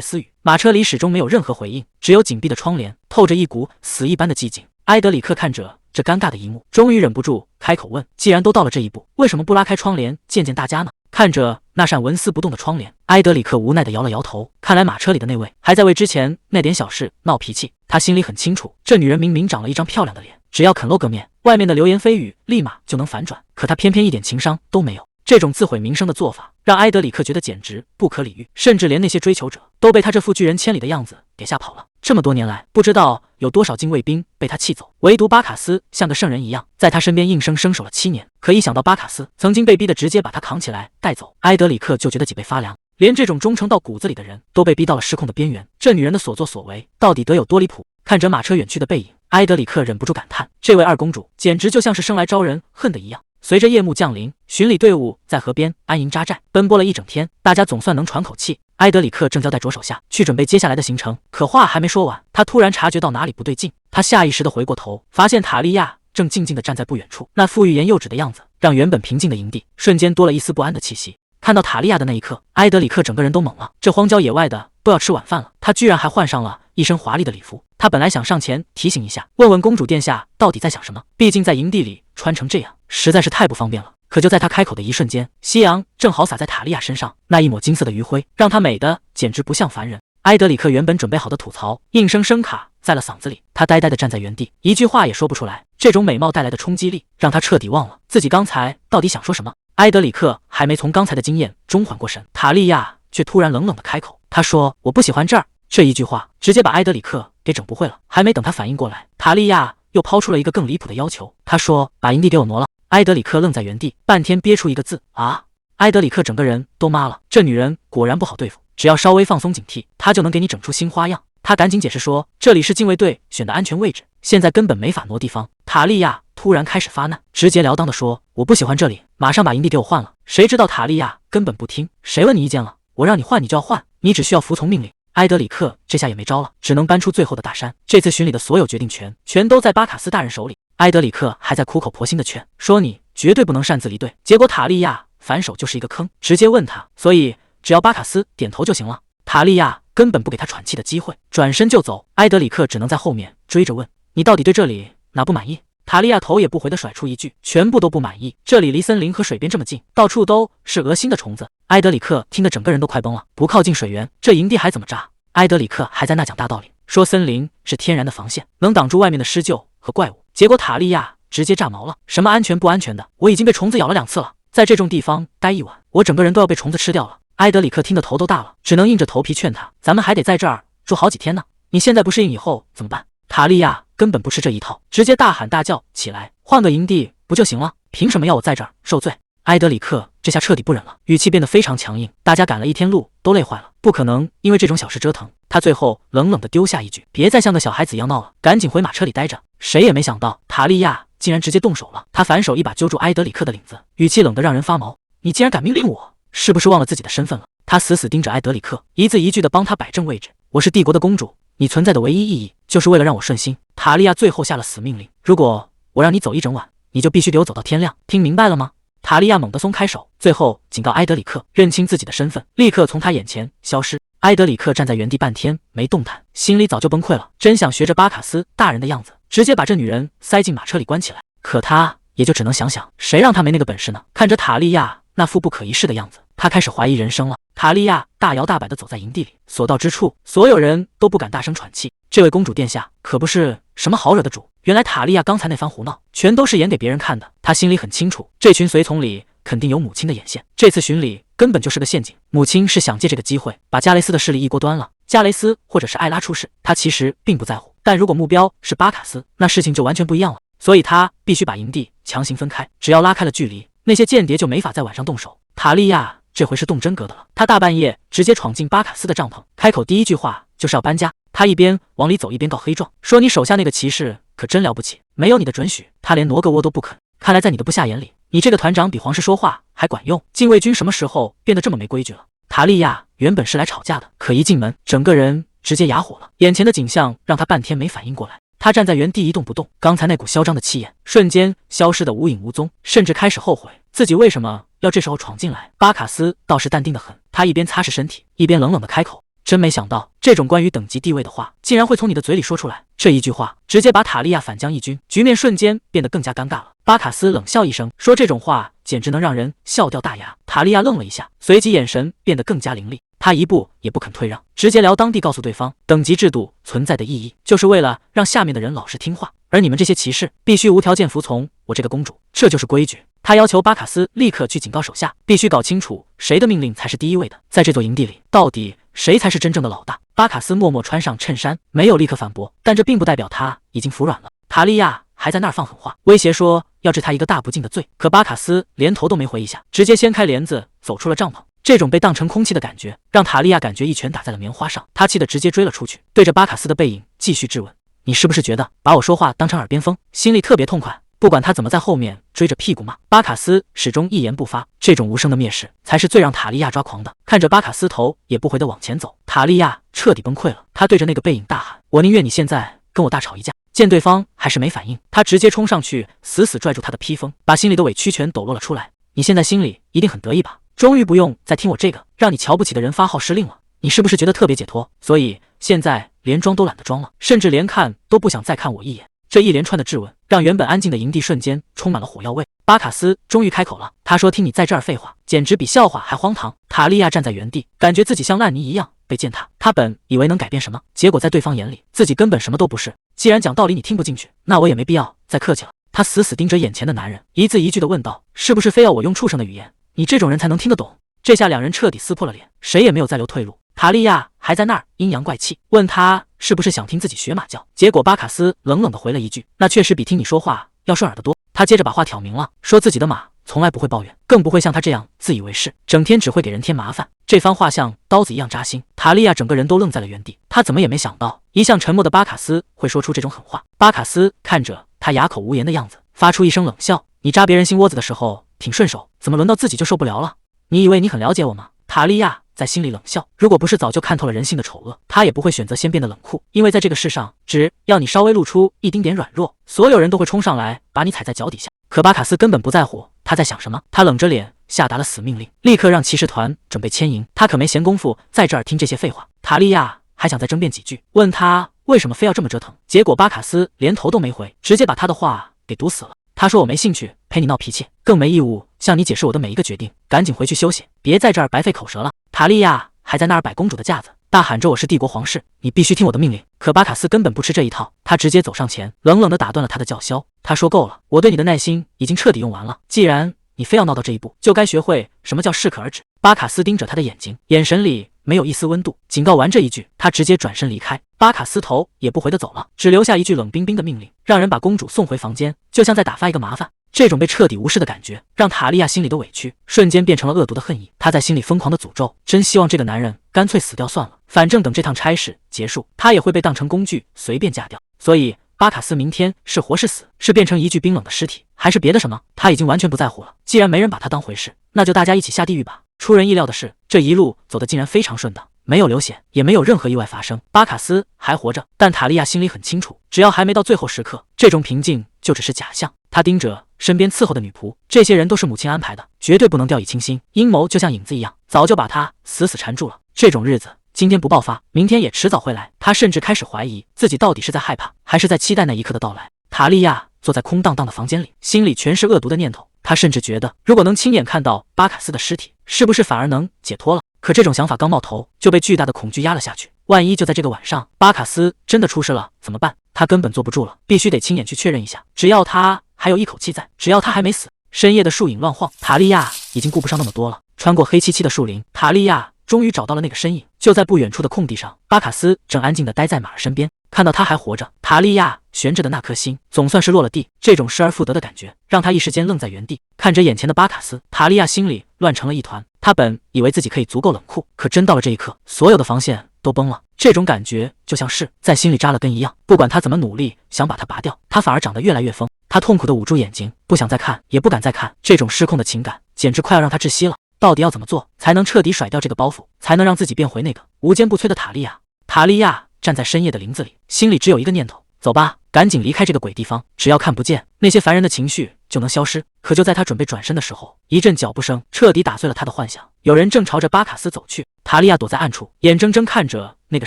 私语，马车里始终没有任何回应，只有紧闭的窗帘，透着一股死一般的寂静。埃德里克看着这尴尬的一幕，终于忍不住开口问：“既然都到了这一步，为什么不拉开窗帘见见大家呢？”看着那扇纹丝不动的窗帘，埃德里克无奈地摇了摇头。看来马车里的那位还在为之前那点小事闹脾气。他心里很清楚，这女人明明长了一张漂亮的脸，只要肯露个面，外面的流言蜚语立马就能反转。可她偏偏一点情商都没有。这种自毁名声的做法，让埃德里克觉得简直不可理喻，甚至连那些追求者都被他这副拒人千里的样子给吓跑了。这么多年来，不知道有多少禁卫兵被他气走，唯独巴卡斯像个圣人一样，在他身边硬生生守了7年。可一想到巴卡斯曾经被逼得直接把他扛起来带走，埃德里克就觉得脊背发凉。连这种忠诚到骨子里的人都被逼到了失控的边缘，这女人的所作所为到底得有多离谱？看着马车远去的背影，埃德里克忍不住感叹，这位二公主简直就像是生来招人恨的一样。随着夜幕降临，巡礼队伍在河边安营扎寨，奔波了一整天，大家总算能喘口气。埃德里克正交代着手下去准备接下来的行程，可话还没说完，他突然察觉到哪里不对劲。他下意识地回过头，发现塔利亚正静静地站在不远处，那副欲言又止的样子，让原本平静的营地瞬间多了一丝不安的气息。看到塔利亚的那一刻，埃德里克整个人都懵了。这荒郊野外的都要吃晚饭了，他居然还换上了一身华丽的礼服。他本来想上前提醒一下，问问公主殿下到底在想什么，毕竟在营地里穿成这样实在是太不方便了。可就在他开口的一瞬间，夕阳正好洒在塔利亚身上，那一抹金色的余晖让她美得简直不像凡人。埃德里克原本准备好的吐槽硬生生卡在了嗓子里，他呆呆地站在原地，一句话也说不出来。这种美貌带来的冲击力让他彻底忘了自己刚才到底想说什么。埃德里克还没从刚才的经验中缓过神，塔利亚却突然冷冷地开口，他说：“我不喜欢这儿。”这一句话直接把埃德里克给整不会了。还没等他反应过来，塔利亚又抛出了一个更离谱的要求，他说：“把营地给我挪了。”埃德里克愣在原地，半天憋出一个字：啊！埃德里克整个人都麻了，这女人果然不好对付，只要稍微放松警惕，她就能给你整出新花样。他赶紧解释说，这里是禁卫队选的安全位置，现在根本没法挪地方。塔利亚突然开始发难，直截了当地说：“我不喜欢这里，马上把营地给我换了。”谁知道塔利亚根本不听，谁问你意见了？我让你换你就要换，你只需要服从命令。埃德里克这下也没招了，只能搬出最后的大山。这次巡礼的所有决定权全都在巴卡斯大人手里。埃德里克还在苦口婆心的劝说，你绝对不能擅自离队。结果塔利亚反手就是一个坑，直接问他，所以只要巴卡斯点头就行了。塔利亚根本不给他喘气的机会，转身就走。埃德里克只能在后面追着问，你到底对这里哪不满意？塔利亚头也不回的甩出一句，全部都不满意。这里离森林和水边这么近，到处都是恶心的虫子。埃德里克听得整个人都快崩了，不靠近水源，这营地还怎么扎？埃德里克还在那讲大道理，说森林是天然的防线，能挡住外面的施救和怪物。结果塔利亚直接炸毛了，什么安全不安全的，我已经被虫子咬了2次了，在这种地方待一晚，我整个人都要被虫子吃掉了。埃德里克听得头都大了，只能硬着头皮劝他，咱们还得在这儿住好几天呢，你现在不适应以后怎么办？塔利亚根本不吃这一套，直接大喊大叫起来，换个营地不就行了？凭什么要我在这儿受罪？埃德里克这下彻底不忍了，语气变得非常强硬，大家赶了一天路都累坏了，不可能因为这种小事折腾。他最后冷冷地丢下一句，别再像个小孩子一样闹了，赶紧回马车里待着。谁也没想到塔利亚竟然直接动手了，他反手一把揪住埃德里克的领子，语气冷得让人发毛，你竟然敢命令我，是不是忘了自己的身份了？他死死盯着埃德里克，一字一句地帮他摆正位置，我是帝国的公主，你存在的唯一意义就是为了让我顺心。塔利亚最后下了死命令，如果我让你走一整晚，你就必须给我走到天亮，听明白了吗？塔利亚猛地松开手，最后警告埃德里克认清自己的身份，立刻从他眼前消失。埃德里克站在原地半天没动弹，心里早就崩溃了，真想学着巴卡斯大人的样子，直接把这女人塞进马车里关起来。可他也就只能想想，谁让他没那个本事呢？看着塔利亚那副不可一世的样子，他开始怀疑人生了。塔利亚大摇大摆地走在营地里，所到之处，所有人都不敢大声喘气。这位公主殿下可不是什么好惹的主。原来塔利亚刚才那番胡闹，全都是演给别人看的。他心里很清楚，这群随从里肯定有母亲的眼线，这次巡礼根本就是个陷阱。母亲是想借这个机会把加雷斯的势力一锅端了。加雷斯或者是艾拉出事，他其实并不在乎，但如果目标是巴卡斯，那事情就完全不一样了。所以他必须把营地强行分开，只要拉开了距离，那些间谍就没法在晚上动手。塔利亚这回是动真格的了，他大半夜直接闯进巴卡斯的帐篷，开口第一句话就是要搬家。他一边往里走一边告黑状，说你手下那个骑士可真了不起，没有你的准许，他连挪个窝都不肯。看来在你的部下眼里，你这个团长比皇室说话还管用。禁卫军什么时候变得这么没规矩了？塔利亚原本是来吵架的，可一进门，整个人直接哑火了。眼前的景象让他半天没反应过来，他站在原地一动不动，刚才那股嚣张的气焰瞬间消失得无影无踪，甚至开始后悔自己为什么要这时候闯进来。巴卡斯倒是淡定的很，他一边擦拭身体，一边冷冷的开口：“真没想到，这种关于等级地位的话，竟然会从你的嘴里说出来。”这一句话直接把塔利亚反将一军，局面瞬间变得更加尴尬了。巴卡斯冷笑一声，说：“这种话简直能让人笑掉大牙。”塔利亚愣了一下，随即眼神变得更加凌厉。他一步也不肯退让，直截了当地告诉对方，等级制度存在的意义，就是为了让下面的人老实听话，而你们这些骑士必须无条件服从我这个公主，这就是规矩。他要求巴卡斯立刻去警告手下，必须搞清楚谁的命令才是第一位的，在这座营地里，到底谁才是真正的老大。巴卡斯默默穿上衬衫，没有立刻反驳，但这并不代表他已经服软了。塔利亚还在那儿放狠话，威胁说要治他一个大不敬的罪，可巴卡斯连头都没回一下，直接掀开帘子走出了帐篷。这种被当成空气的感觉，让塔利亚感觉一拳打在了棉花上，他气得直接追了出去，对着巴卡斯的背影继续质问：“你是不是觉得把我说话当成耳边风，心里特别痛快？”不管他怎么在后面追着屁股骂，巴卡斯始终一言不发。这种无声的蔑视才是最让塔利亚抓狂的。看着巴卡斯头也不回的往前走，塔利亚彻底崩溃了。他对着那个背影大喊：“我宁愿你现在跟我大吵一架！”见对方还是没反应，他直接冲上去，死死拽住他的披风，把心里的委屈全抖落了出来。“你现在心里一定很得意吧？终于不用再听我这个让你瞧不起的人发号施令了。你是不是觉得特别解脱？所以现在连装都懒得装了，甚至连看都不想再看我一眼？”这一连串的质问让原本安静的营地瞬间充满了火药味。巴卡斯终于开口了，他说：“听你在这儿废话，简直比笑话还荒唐。”塔利亚站在原地，感觉自己像烂泥一样被践踏。他本以为能改变什么，结果在对方眼里，自己根本什么都不是。既然讲道理你听不进去，那我也没必要再客气了。他死死盯着眼前的男人，一字一句地问道：“是不是非要我用畜生的语言，你这种人才能听得懂？”这下两人彻底撕破了脸，谁也没有再留退路。塔利亚还在那儿阴阳怪气，问他是不是想听自己学马叫。结果巴卡斯冷冷地回了一句：“那确实比听你说话要顺耳得多。”他接着把话挑明了，说自己的马从来不会抱怨，更不会像他这样自以为是，整天只会给人添麻烦。这番话像刀子一样扎心，塔利亚整个人都愣在了原地。他怎么也没想到，一向沉默的巴卡斯会说出这种狠话。巴卡斯看着他哑口无言的样子，发出一声冷笑：“你扎别人心窝子的时候挺顺手，怎么轮到自己就受不了了？你以为你很了解我吗？”塔利亚在心里冷笑，如果不是早就看透了人性的丑恶，他也不会选择先变得冷酷。因为在这个世上，只要你稍微露出一丁点软弱，所有人都会冲上来把你踩在脚底下。可巴卡斯根本不在乎他在想什么，他冷着脸下达了死命令，立刻让骑士团准备牵营。他可没闲工夫在这儿听这些废话。塔利亚还想再争辩几句，问他为什么非要这么折腾，结果巴卡斯连头都没回，直接把他的话给堵死了。他说：“我没兴趣陪你闹脾气，更没义务向你解释我的每一个决定，赶紧回去休息，别在这儿白费口舌了。”塔利亚还在那儿摆公主的架子，大喊着：“我是帝国皇室，你必须听我的命令。”可巴卡斯根本不吃这一套，他直接走上前，冷冷地打断了他的叫嚣。他说：“够了，我对你的耐心已经彻底用完了，既然你非要闹到这一步，就该学会什么叫适可而止。”巴卡斯盯着他的眼睛，眼神里没有一丝温度。警告完这一句，他直接转身离开。巴卡斯头也不回地走了，只留下一句冷冰冰的命令，让人把公主送回房间，就像在打发一个麻烦。这种被彻底无视的感觉，让塔利亚心里的委屈瞬间变成了恶毒的恨意。他在心里疯狂的诅咒，真希望这个男人干脆死掉算了，反正等这趟差事结束，他也会被当成工具随便嫁掉。所以巴卡斯明天是活是死，是变成一具冰冷的尸体，还是别的什么，他已经完全不在乎了。既然没人把他当回事，那就大家一起下地狱吧。出人意料的是，这一路走的竟然非常顺当，没有流血，也没有任何意外发生。巴卡斯还活着，但塔利亚心里很清楚，只要还没到最后时刻，这种平静就只是假象。他盯着身边伺候的女仆，这些人都是母亲安排的，绝对不能掉以轻心。阴谋就像影子一样，早就把他死死缠住了。这种日子今天不爆发，明天也迟早会来。他甚至开始怀疑自己到底是在害怕，还是在期待那一刻的到来。塔利亚坐在空荡荡的房间里，心里全是恶毒的念头。他甚至觉得，如果能亲眼看到巴卡斯的尸体，是不是反而能解脱了？可这种想法刚冒头，就被巨大的恐惧压了下去。万一就在这个晚上，巴卡斯真的出事了怎么办？他根本坐不住了，必须得亲眼去确认一下。只要他还有一口气在，只要他还没死。深夜的树影乱晃，塔利亚已经顾不上那么多了。穿过黑漆漆的树林，塔利亚终于找到了那个身影，就在不远处的空地上，巴卡斯正安静地待在马儿身边。看到他还活着，塔利亚悬着的那颗心总算是落了地。这种失而复得的感觉让他一时间愣在原地，看着眼前的巴卡斯，塔利亚心里乱成了一团。他本以为自己可以足够冷酷，可真到了这一刻，所有的防线都崩了。这种感觉就像是在心里扎了根一样，不管他怎么努力想把它拔掉，他反而长得越来越疯。他痛苦地捂住眼睛，不想再看，也不敢再看。这种失控的情感简直快要让他窒息了。到底要怎么做才能彻底甩掉这个包袱，才能让自己变回那个无坚不摧的塔利亚？塔利亚站在深夜的林子里，心里只有一个念头：走吧，赶紧离开这个鬼地方。只要看不见那些烦人的情绪就能消失。可就在他准备转身的时候，一阵脚步声彻底打碎了他的幻想。有人正朝着巴卡斯走去，塔利亚躲在暗处，眼睁睁看着那个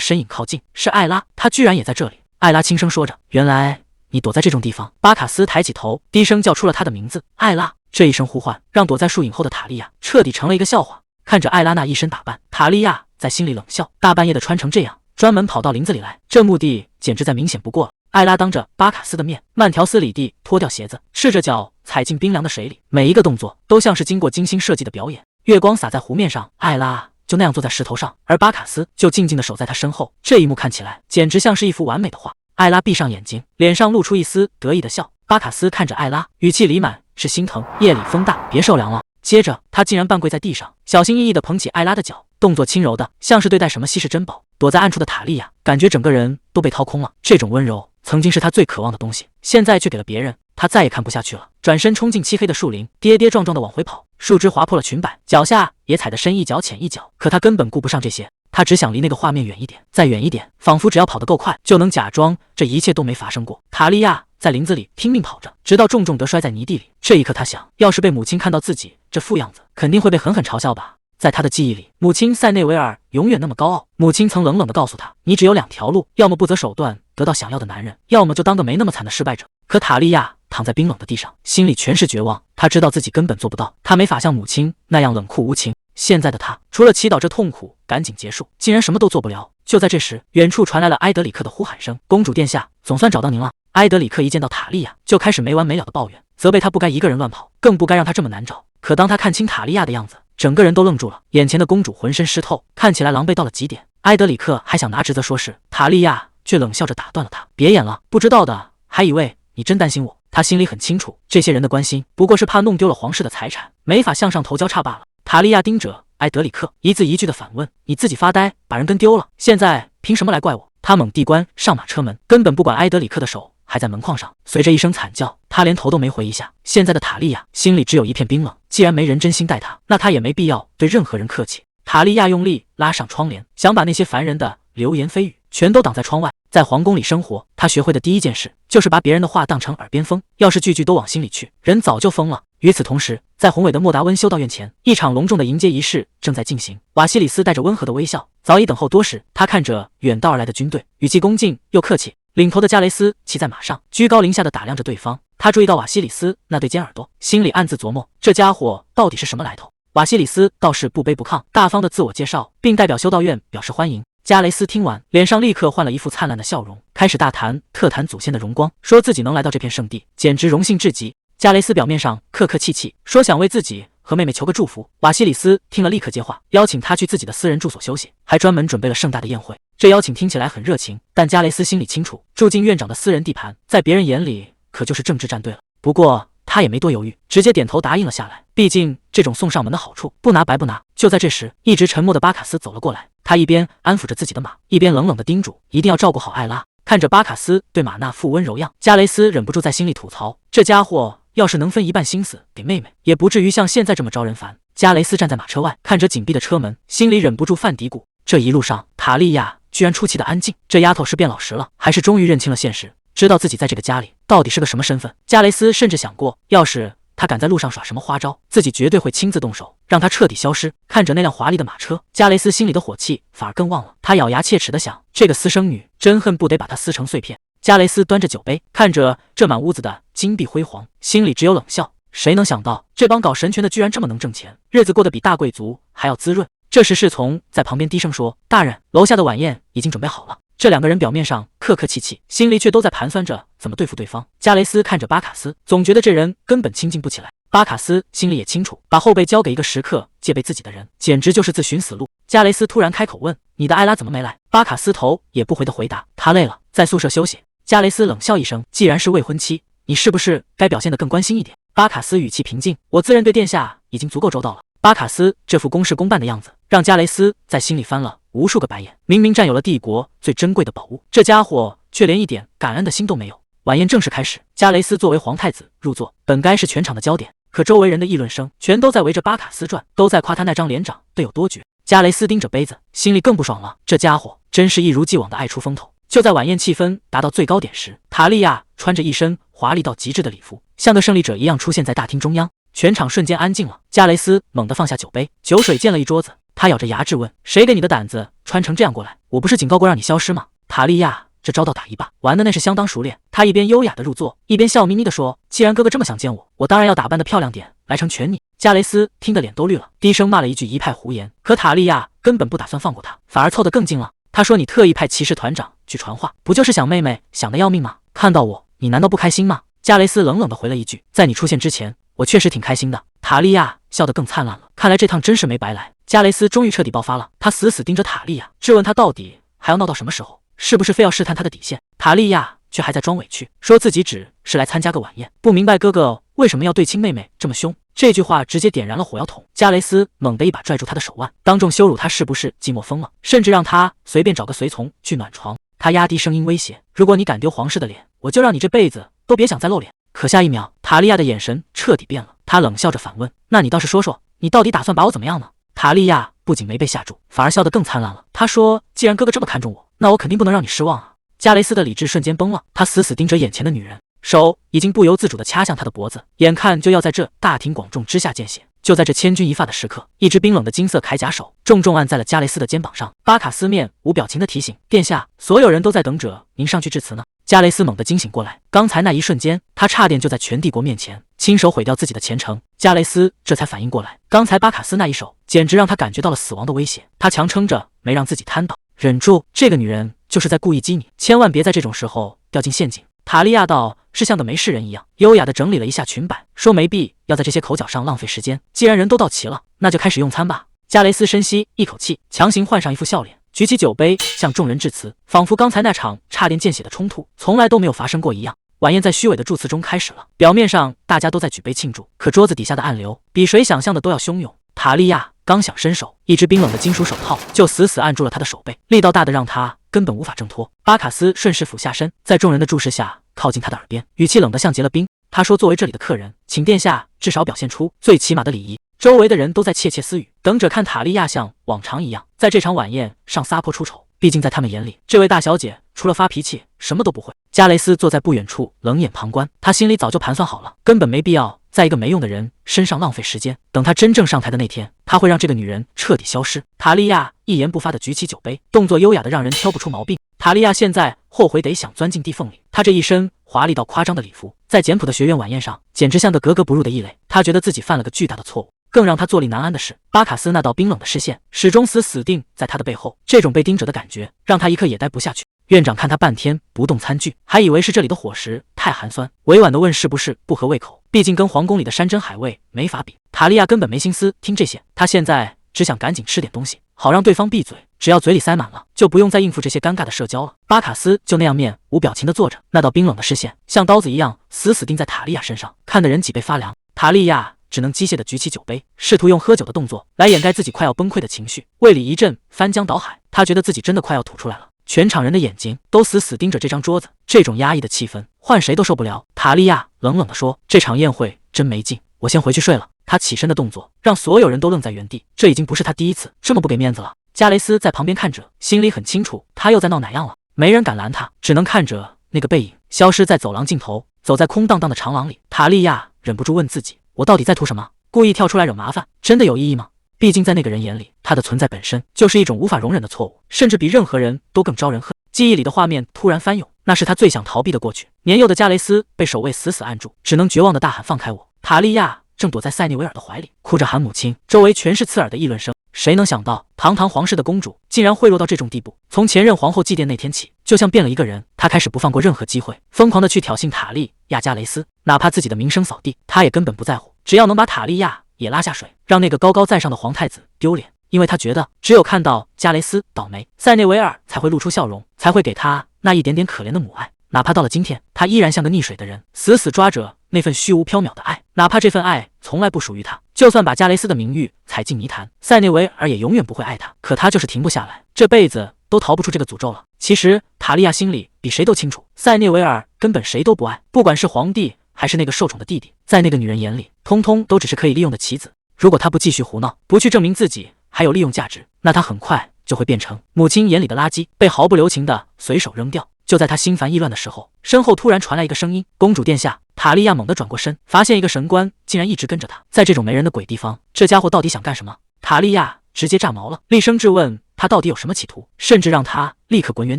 身影靠近。是艾拉，她居然也在这里。艾拉轻声说着：“原来你躲在这种地方。”巴卡斯抬起头，低声叫出了他的名字：“艾拉。”这一声呼唤让躲在树影后的塔利亚彻底成了一个笑话。看着艾拉那一身打扮，塔利亚在心里冷笑：大半夜的穿成这样，专门跑到林子里来，这目的简直再明显不过了。艾拉当着巴卡斯的面慢条斯理地脱掉鞋子，赤着脚踩进冰凉的水里，每一个动作都像是经过精心设计的表演。月光洒在湖面上，艾拉就那样坐在石头上，而巴卡斯就静静地守在他身后。这一幕看起来简直像是一幅完美的画。艾拉闭上眼睛，脸上露出一丝得意的笑。巴卡斯看着艾拉，语气里满是心疼：夜里风大，别受凉了。接着他竟然半跪在地上，小心翼翼地捧起艾拉的脚，动作轻柔的像是对待什么稀世珍宝。躲在暗处的塔利亚感觉整个人都被掏空了，这种温柔曾经是他最渴望的东西，现在却给了别人，他再也看不下去了。转身冲进漆黑的树林，跌跌撞撞地往回跑，树枝划破了裙摆，脚下也踩得深一脚浅一脚。可他根本顾不上这些，他只想离那个画面远一点，再远一点，仿佛只要跑得够快，就能假装这一切都没发生过。塔利亚在林子里拼命跑着，直到重重地摔在泥地里。这一刻他想，要是被母亲看到自己这副样子，肯定会被狠狠嘲笑吧。在他的记忆里，母亲塞内维尔永远那么高傲。母亲曾冷冷地告诉他，你只有两条路，要么不择手段得到想要的男人，要么就当个没那么惨的失败者。可塔利亚躺在冰冷的地上，心里全是绝望。他知道自己根本做不到，他没法像母亲那样冷酷无情。现在的他除了祈祷这痛苦赶紧结束，竟然什么都做不了。就在这时，远处传来了埃德里克的呼喊声：公主殿下，总算找到您了。埃德里克一见到塔利亚就开始没完没了的抱怨，责备他不该一个人乱跑，更不该让他这么难找。可当他看清塔利亚的样子，整个人都愣住了。眼前的公主浑身湿透，看起来狼狈到了极点。埃德里克还想拿职责说事，塔利亚却冷笑着打断了他：别演了，不知道的还以为你真担心我。他心里很清楚，这些人的关心不过是怕弄丢了皇室的财产，没法向上头交叉罢了。塔利亚盯着埃德里克，一字一句的反问：你自己发呆把人跟丢了，现在凭什么来怪我？他猛地关上马车门，根本不管埃德里克的手还在门框上。随着一声惨叫，他连头都没回一下。现在的塔利亚心里只有一片冰冷，既然没人真心待他，那他也没必要对任何人客气。塔利亚用力拉上窗帘，想把那些烦人的流言蜚语全都挡在窗外。在皇宫里生活，他学会的第一件事就是把别人的话当成耳边风，要是句句都往心里去，人早就疯了。与此同时，在宏伟的莫达温修道院前，一场隆重的迎接仪式正在进行。瓦西里斯带着温和的微笑，早已等候多时。他看着远道而来的军队，语气恭敬又客气。领头的加雷斯骑在马上，居高临下的打量着对方。他注意到瓦西里斯那对尖耳朵，心里暗自琢磨，这家伙到底是什么来头？瓦西里斯倒是不卑不亢，大方的自我介绍，并代表修道院表示欢迎。加雷斯听完，脸上立刻换了一副灿烂的笑容，开始大谈特谈祖先的荣光，说自己能来到这片圣地，简直荣幸至极。加雷斯表面上客客气气，说想为自己和妹妹求个祝福。瓦西里斯听了立刻接话，邀请他去自己的私人住所休息，还专门准备了盛大的宴会。这邀请听起来很热情，但加雷斯心里清楚，住进院长的私人地盘，在别人眼里可就是政治站队了。不过他也没多犹豫，直接点头答应了下来。毕竟这种送上门的好处，不拿白不拿。就在这时，一直沉默的巴卡斯走了过来，他一边安抚着自己的马，一边冷冷地叮嘱，一定要照顾好艾拉。看着巴卡斯对马那副温柔样，加雷斯忍不住在心里吐槽，这家伙要是能分一半心思给妹妹，也不至于像现在这么招人烦。加雷斯站在马车外，看着紧闭的车门，心里忍不住犯嘀咕，这一路上塔利亚居然出奇的安静，这丫头是变老实了，还是终于认清了现实，知道自己在这个家里到底是个什么身份？加雷斯甚至想过，要是他敢在路上耍什么花招，自己绝对会亲自动手，让他彻底消失。看着那辆华丽的马车，加雷斯心里的火气反而更旺了。他咬牙切齿地想，这个私生女真恨不得把她撕成碎片。加雷斯端着酒杯，看着这满屋子的金碧辉煌，心里只有冷笑。谁能想到，这帮搞神权的居然这么能挣钱，日子过得比大贵族还要滋润。这时侍从在旁边低声说，大人，楼下的晚宴已经准备好了。这两个人表面上客客气气，心里却都在盘算着怎么对付对方。加雷斯看着巴卡斯，总觉得这人根本亲近不起来。巴卡斯心里也清楚，把后背交给一个时刻戒备自己的人，简直就是自寻死路。加雷斯突然开口问，你的艾拉怎么没来？巴卡斯头也不回地回答，她累了，在宿舍休息。加雷斯冷笑一声，既然是未婚妻，你是不是该表现得更关心一点？巴卡斯语气平静，我自认对殿下已经足够周到了。巴卡斯这副公事公办的样子，让加雷斯在心里翻了无数个白眼。明明占有了帝国最珍贵的宝物，这家伙却连一点感恩的心都没有。晚宴正式开始，加雷斯作为皇太子入座，本该是全场的焦点，可周围人的议论声全都在围着巴卡斯转，都在夸他那张脸长得有多绝。加雷斯盯着杯子，心里更不爽了，这家伙真是一如既往的爱出风头。就在晚宴气氛达到最高点时，塔利亚穿着一身华丽到极致的礼服，像个胜利者一样出现在大厅中央。全场瞬间安静了。加雷斯猛地放下酒杯，酒水溅了一桌子。他咬着牙质问：“谁给你的胆子穿成这样过来？我不是警告过让你消失吗？”塔利亚这招倒打一把，玩的那是相当熟练。他一边优雅的入座，一边笑眯眯地说：“既然哥哥这么想见我，我当然要打扮得漂亮点，来成全你。”加雷斯听得脸都绿了，低声骂了一句一派胡言。可塔利亚根本不打算放过他，反而凑得更近了。他说：“你特意派骑士团长去传话，不就是想妹妹想得要命吗？看到我，你难道不开心吗？”加雷斯冷冷地回了一句：“在你出现之前，我确实挺开心的。”塔利亚笑得更灿烂了，看来这趟真是没白来。加雷斯终于彻底爆发了，他死死盯着塔利亚，质问他到底还要闹到什么时候，是不是非要试探他的底线？塔利亚却还在装委屈，说自己只是来参加个晚宴，不明白哥哥为什么要对亲妹妹这么凶。这句话直接点燃了火药桶。加雷斯猛地一把拽住他的手腕，当众羞辱他是不是寂寞疯了，甚至让他随便找个随从去暖床。他压低声音威胁：“如果你敢丢皇室的脸，我就让你这辈子都别想再露脸。”可下一秒，塔利亚的眼神彻底变了，他冷笑着反问：“那你倒是说说，你到底打算把我怎么样呢？”塔利亚不仅没被吓住，反而笑得更灿烂了。他说：“既然哥哥这么看重我，那我肯定不能让你失望啊！”加雷斯的理智瞬间崩了，他死死盯着眼前的女人，手已经不由自主地掐向她的脖子，眼看就要在这大庭广众之下见血。就在这千钧一发的时刻，一只冰冷的金色铠甲手重重按在了加雷斯的肩膀上。巴卡斯面无表情地提醒：“殿下，所有人都在等着您上去致辞呢。”加雷斯猛地惊醒过来，刚才那一瞬间，他差点就在全帝国面前亲手毁掉自己的前程。加雷斯这才反应过来，刚才巴卡斯那一手简直让他感觉到了死亡的威胁。他强撑着没让自己瘫倒，忍住，这个女人就是在故意激你，千万别在这种时候掉进陷阱。塔利亚道是像个没事人一样，优雅地整理了一下裙摆，说没必要在这些口角上浪费时间，既然人都到齐了，那就开始用餐吧。加雷斯深吸一口气，强行换上一副笑脸，举起酒杯向众人致辞，仿佛刚才那场差点见血的冲突从来都没有发生过一样。晚宴在虚伪的祝词中开始了，表面上大家都在举杯庆祝，可桌子底下的暗流比谁想象的都要汹涌。塔利亚刚想伸手，一只冰冷的金属手套就死死按住了他的手背，力道大的让他根本无法挣脱。巴卡斯顺势俯下身，在众人的注视下靠近他的耳边，语气冷得像结了冰。他说：“作为这里的客人，请殿下至少表现出最起码的礼仪。”周围的人都在窃窃私语，等着看塔利亚像往常一样在这场晚宴上撒泼出丑。毕竟在他们眼里，这位大小姐除了发脾气什么都不会。加雷斯坐在不远处冷眼旁观，他心里早就盘算好了，根本没必要在一个没用的人身上浪费时间。等他真正上台的那天，他会让这个女人彻底消失。塔利亚一言不发地举起酒杯，动作优雅的让人挑不出毛病。塔利亚现在后悔得想钻进地缝里，他这一身华丽到夸张的礼服，在简朴的学院晚宴上简直像个格格不入的异类。他觉得自己犯了个巨大的错误。更让他坐立难安的是，巴卡斯那道冰冷的视线始终死死定在他的背后，这种被盯着的感觉让他一刻也待不下去。院长看他半天不动餐具，还以为是这里的伙食太寒酸，委婉地问是不是不合胃口，毕竟跟皇宫里的山珍海味没法比。塔利亚根本没心思听这些，他现在只想赶紧吃点东西，好让对方闭嘴，只要嘴里塞满了，就不用再应付这些尴尬的社交了。巴卡斯就那样面无表情地坐着，那道冰冷的视线像刀子一样死死钉在塔利亚身上，看得人脊背发凉。塔利亚只能机械地举起酒杯，试图用喝酒的动作来掩盖自己快要崩溃的情绪，胃里一阵翻江倒海，他觉得自己真的快要吐出来了。全场人的眼睛都死死盯着这张桌子，这种压抑的气氛换谁都受不了。塔利亚冷冷地说：“这场宴会真没劲，我先回去睡了。”他起身的动作让所有人都愣在原地，这已经不是他第一次这么不给面子了。加雷斯在旁边看着，心里很清楚他又在闹哪样了，没人敢拦他，只能看着那个背影消失在走廊尽头，走在空荡荡的长廊里。塔利亚忍不住问自己：我到底在图什么？故意跳出来惹麻烦，真的有意义吗？毕竟在那个人眼里，他的存在本身就是一种无法容忍的错误，甚至比任何人都更招人恨。记忆里的画面突然翻涌，那是他最想逃避的过去。年幼的加雷斯被守卫死死按住，只能绝望地大喊：“放开我！”塔利亚正躲在塞内维尔的怀里，哭着喊母亲，周围全是刺耳的议论声。谁能想到，堂堂皇室的公主竟然贿赂到这种地步？从前任皇后祭奠那天起，就像变了一个人。她开始不放过任何机会，疯狂地去挑衅塔利亚加雷斯，哪怕自己的名声扫地，她也根本不在乎，只要能把塔利亚也拉下水，让那个高高在上的皇太子丢脸。因为他觉得，只有看到加雷斯倒霉，塞内维尔才会露出笑容，才会给他那一点点可怜的母爱。哪怕到了今天，他依然像个溺水的人，死死抓着那份虚无缥缈的爱，哪怕这份爱从来不属于他，就算把加雷斯的名誉踩进泥潭，塞内维尔也永远不会爱他。可他就是停不下来，这辈子都逃不出这个诅咒了。其实塔利亚心里比谁都清楚，塞内维尔根本谁都不爱，不管是皇帝还是那个受宠的弟弟，在那个女人眼里，通通都只是可以利用的棋子。如果他不继续胡闹，不去证明自己还有利用价值，那他很快就会变成母亲眼里的垃圾，被毫不留情的随手扔掉。就在他心烦意乱的时候，身后突然传来一个声音：“公主殿下。”塔利亚猛地转过身，发现一个神官竟然一直跟着他。在这种没人的鬼地方，这家伙到底想干什么？塔利亚直接炸毛了，厉声质问他到底有什么企图，甚至让他立刻滚远